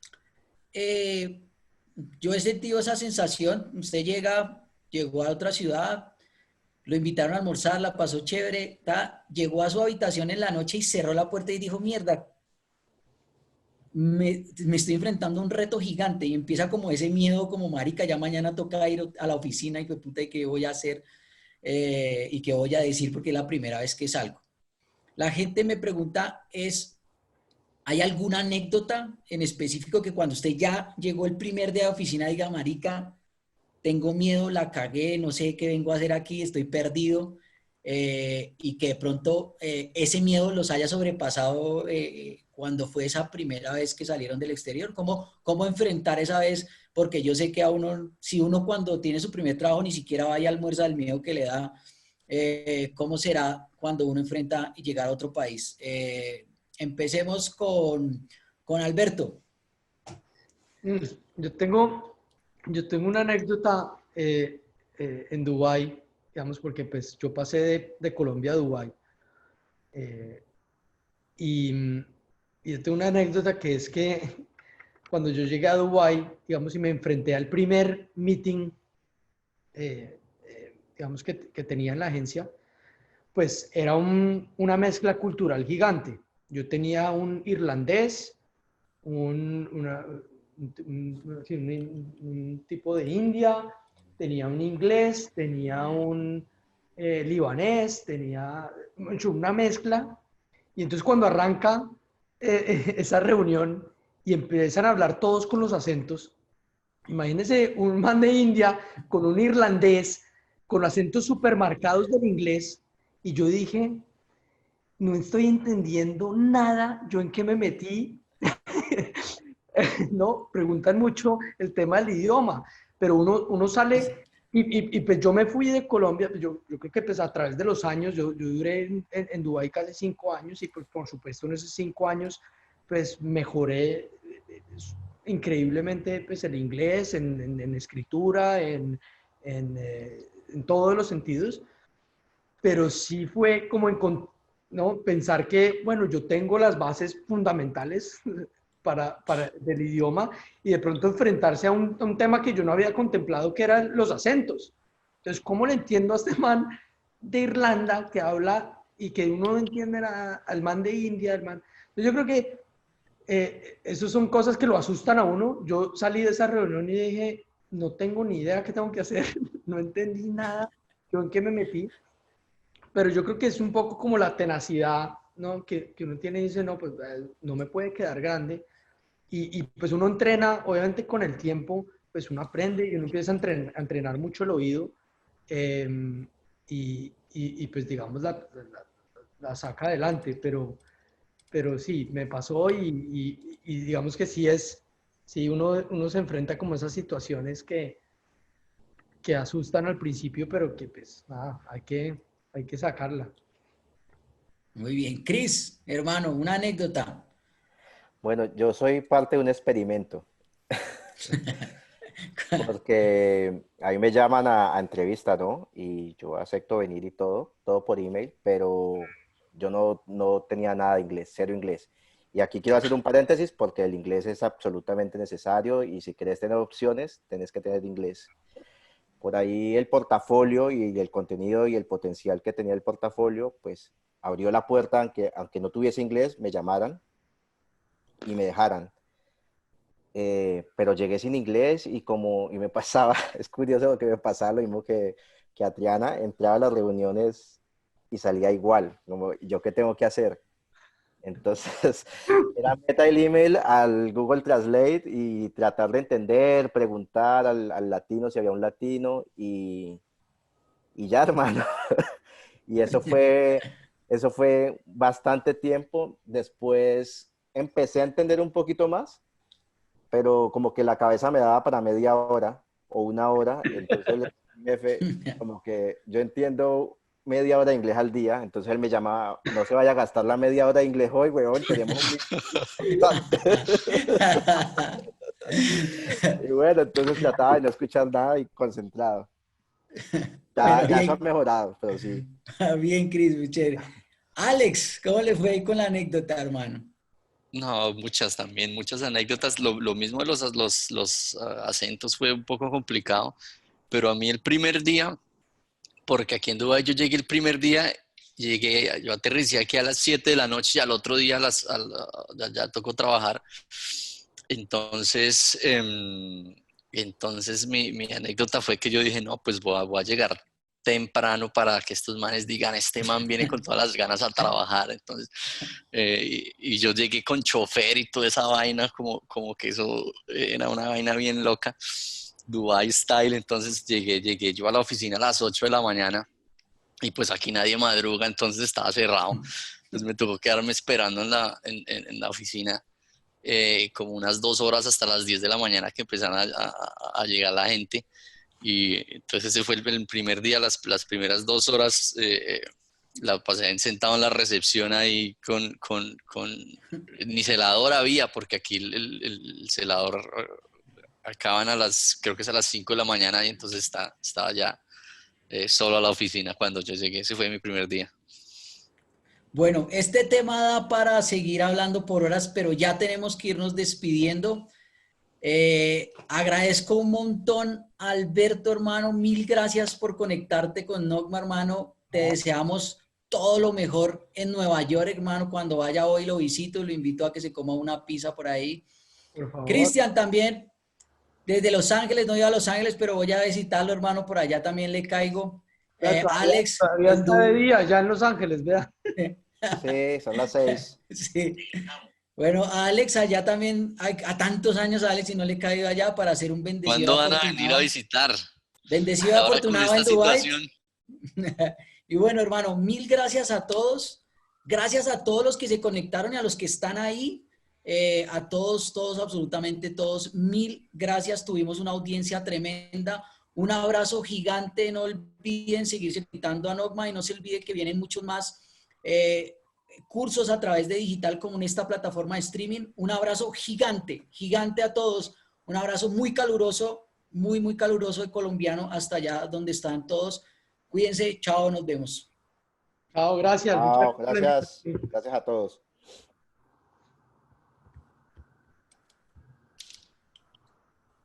eh, yo he sentido esa sensación, usted llegó a otra ciudad, lo invitaron a almorzar, la pasó chévere, llegó a su habitación en la noche y cerró la puerta y dijo, mierda, me estoy enfrentando a un reto gigante y empieza como ese miedo, como marica, ya mañana toca ir a la oficina y que puta, ¿qué voy a hacer? Y qué voy a decir porque es la primera vez que salgo. La gente me pregunta ¿hay alguna anécdota en específico que cuando usted ya llegó el primer día de oficina diga, marica, tengo miedo, la cagué, no sé qué vengo a hacer aquí, estoy perdido, y que de pronto ese miedo los haya sobrepasado cuando fue esa primera vez que salieron del exterior? ¿Cómo enfrentar esa vez? Porque yo sé que a uno, si uno cuando tiene su primer trabajo ni siquiera vaya a almuerzo del miedo que le da, ¿cómo será cuando uno enfrenta y llegar a otro país? Empecemos con Alberto. Mm, Yo tengo, yo tengo una anécdota en Dubái, digamos, porque pues yo pasé de Colombia a Dubái. eh, y, y yo tengo una anécdota que es que cuando yo llegué a Dubái, digamos, y me enfrenté al primer meeting, digamos, que tenía en la agencia, pues era una mezcla cultural gigante. Yo tenía un irlandés, un tipo de India, tenía un inglés, tenía un libanés, tenía una mezcla. Y entonces cuando arranca esa reunión y empiezan a hablar todos con los acentos, imagínense un man de India con un irlandés, con acentos supermarcados del inglés, y yo dije, no estoy entendiendo nada, yo en qué me metí. No, preguntan mucho el tema del idioma, pero uno sale y pues yo me fui de Colombia, pues yo creo que pues a través de los años, yo duré en Dubái casi 5 años y pues por supuesto en esos 5 años pues mejoré increíblemente pues el inglés, en escritura, en todos los sentidos, pero sí fue como ¿no? Pensar que, bueno, yo tengo las bases fundamentales del idioma y de pronto enfrentarse a un tema que yo no había contemplado, que eran los acentos. Entonces, ¿cómo le entiendo a este man de Irlanda que habla y que uno no entiende al man de India? Entonces, yo creo que esas son cosas que lo asustan a uno. Yo salí de esa reunión y dije, no tengo ni idea qué tengo que hacer, no entendí nada, yo en qué me metí, pero yo creo que es un poco como la tenacidad, ¿no? Que uno tiene y dice, no, pues no me puede quedar grande. Pues uno entrena, obviamente con el tiempo, pues uno aprende y uno empieza a entrenar mucho el oído eh, pues digamos la saca adelante, pero sí, me pasó y digamos que sí uno se enfrenta como a esas situaciones que asustan al principio, pero que pues nada, hay que sacarla. Muy bien. Cris, hermano, una anécdota. Bueno, yo soy parte de un experimento, porque a mí me llaman a entrevista, ¿no? Y yo acepto venir y todo por email, pero yo no tenía nada de inglés, cero inglés. Y aquí quiero hacer un paréntesis porque el inglés es absolutamente necesario y si quieres tener opciones, tienes que tener inglés. Por ahí el portafolio y el contenido y el potencial que tenía el portafolio, pues abrió la puerta, aunque no tuviese inglés, me llamaran y me dejaran. Pero llegué sin inglés y me pasaba, es curioso porque me pasaba lo mismo que a Triana, entraba a las reuniones y salía igual, como yo qué tengo que hacer. Entonces, era meta el email al Google Translate y tratar de entender, preguntar al latino si había un latino y ya, hermano. Y eso fue bastante tiempo. Después empecé a entender un poquito más, pero como que la cabeza me daba para media hora o una hora, entonces el jefe, como que yo entiendo media hora de inglés al día, entonces él me llamaba, no se vaya a gastar la media hora de inglés hoy, weón, tenemos un Y bueno, entonces trataba de no escuchar nada y concentrado. Bueno, Ya eso ha bien, mejorado, pero sí. bien, Cris, muy chévere. Alex, ¿cómo le fue ahí con la anécdota, hermano? No, muchas también, muchas anécdotas. Lo mismo de los acentos fue un poco complicado, pero a mí el primer día, porque aquí en Dubái yo llegué el primer día, yo aterricé aquí a las 7 de la noche y al otro día ya tocó trabajar. Entonces, entonces mi anécdota fue que yo dije, no, pues voy a llegar temprano para que estos manes digan, este man viene con todas las ganas a trabajar. Entonces, y yo llegué con chofer y toda esa vaina, como que eso era una vaina bien loca, Dubai style. Entonces llegué yo a la oficina a las 8 de la mañana y pues aquí nadie madruga, entonces estaba cerrado. Entonces me tocó quedarme esperando en la oficina como unas 2 horas hasta las 10 de la mañana que empezaron a llegar la gente. Y entonces ese fue el primer día, las primeras 2 horas la pasé sentado en la recepción ahí ni celador había, porque aquí el celador acaban creo que es a las 5 de la mañana y entonces estaba ya solo a la oficina cuando yo llegué. Ese fue mi primer día. Bueno, este tema da para seguir hablando por horas, pero ya tenemos que irnos despidiendo. Agradezco un montón, Alberto, hermano. Mil gracias por conectarte con Nogma, hermano. Te deseamos todo lo mejor en Nueva York, hermano. Cuando vaya hoy lo visito, lo invito a que se coma una pizza por ahí. Por favor. Cristian también, desde Los Ángeles, no iba a Los Ángeles, pero voy a visitarlo, hermano, por allá también le caigo. Alex. Todavía está de día, ya en Los Ángeles, vea. Sí, son las 6. Sí. Bueno, a Alex allá también, a tantos años a Alex y no le he caído allá para hacer un bendecido ¿Cuándo van a venir a afortunado. visitar? Bendecido Ahora con afortunado en esta Dubái. situación. Y bueno, hermano, mil gracias a todos. Gracias a todos los que se conectaron y a los que están ahí. A todos, absolutamente todos. Mil gracias. Tuvimos una audiencia tremenda. Un abrazo gigante. No olviden seguirse invitando a Nogma y no se olvide que vienen muchos más cursos a través de digital como en esta plataforma de streaming. Un abrazo gigante, gigante a todos. Un abrazo muy caluroso, muy caluroso de colombiano hasta allá donde están todos. Cuídense, chao, nos vemos. Chao, gracias. Chao, gracias. Gracias a todos.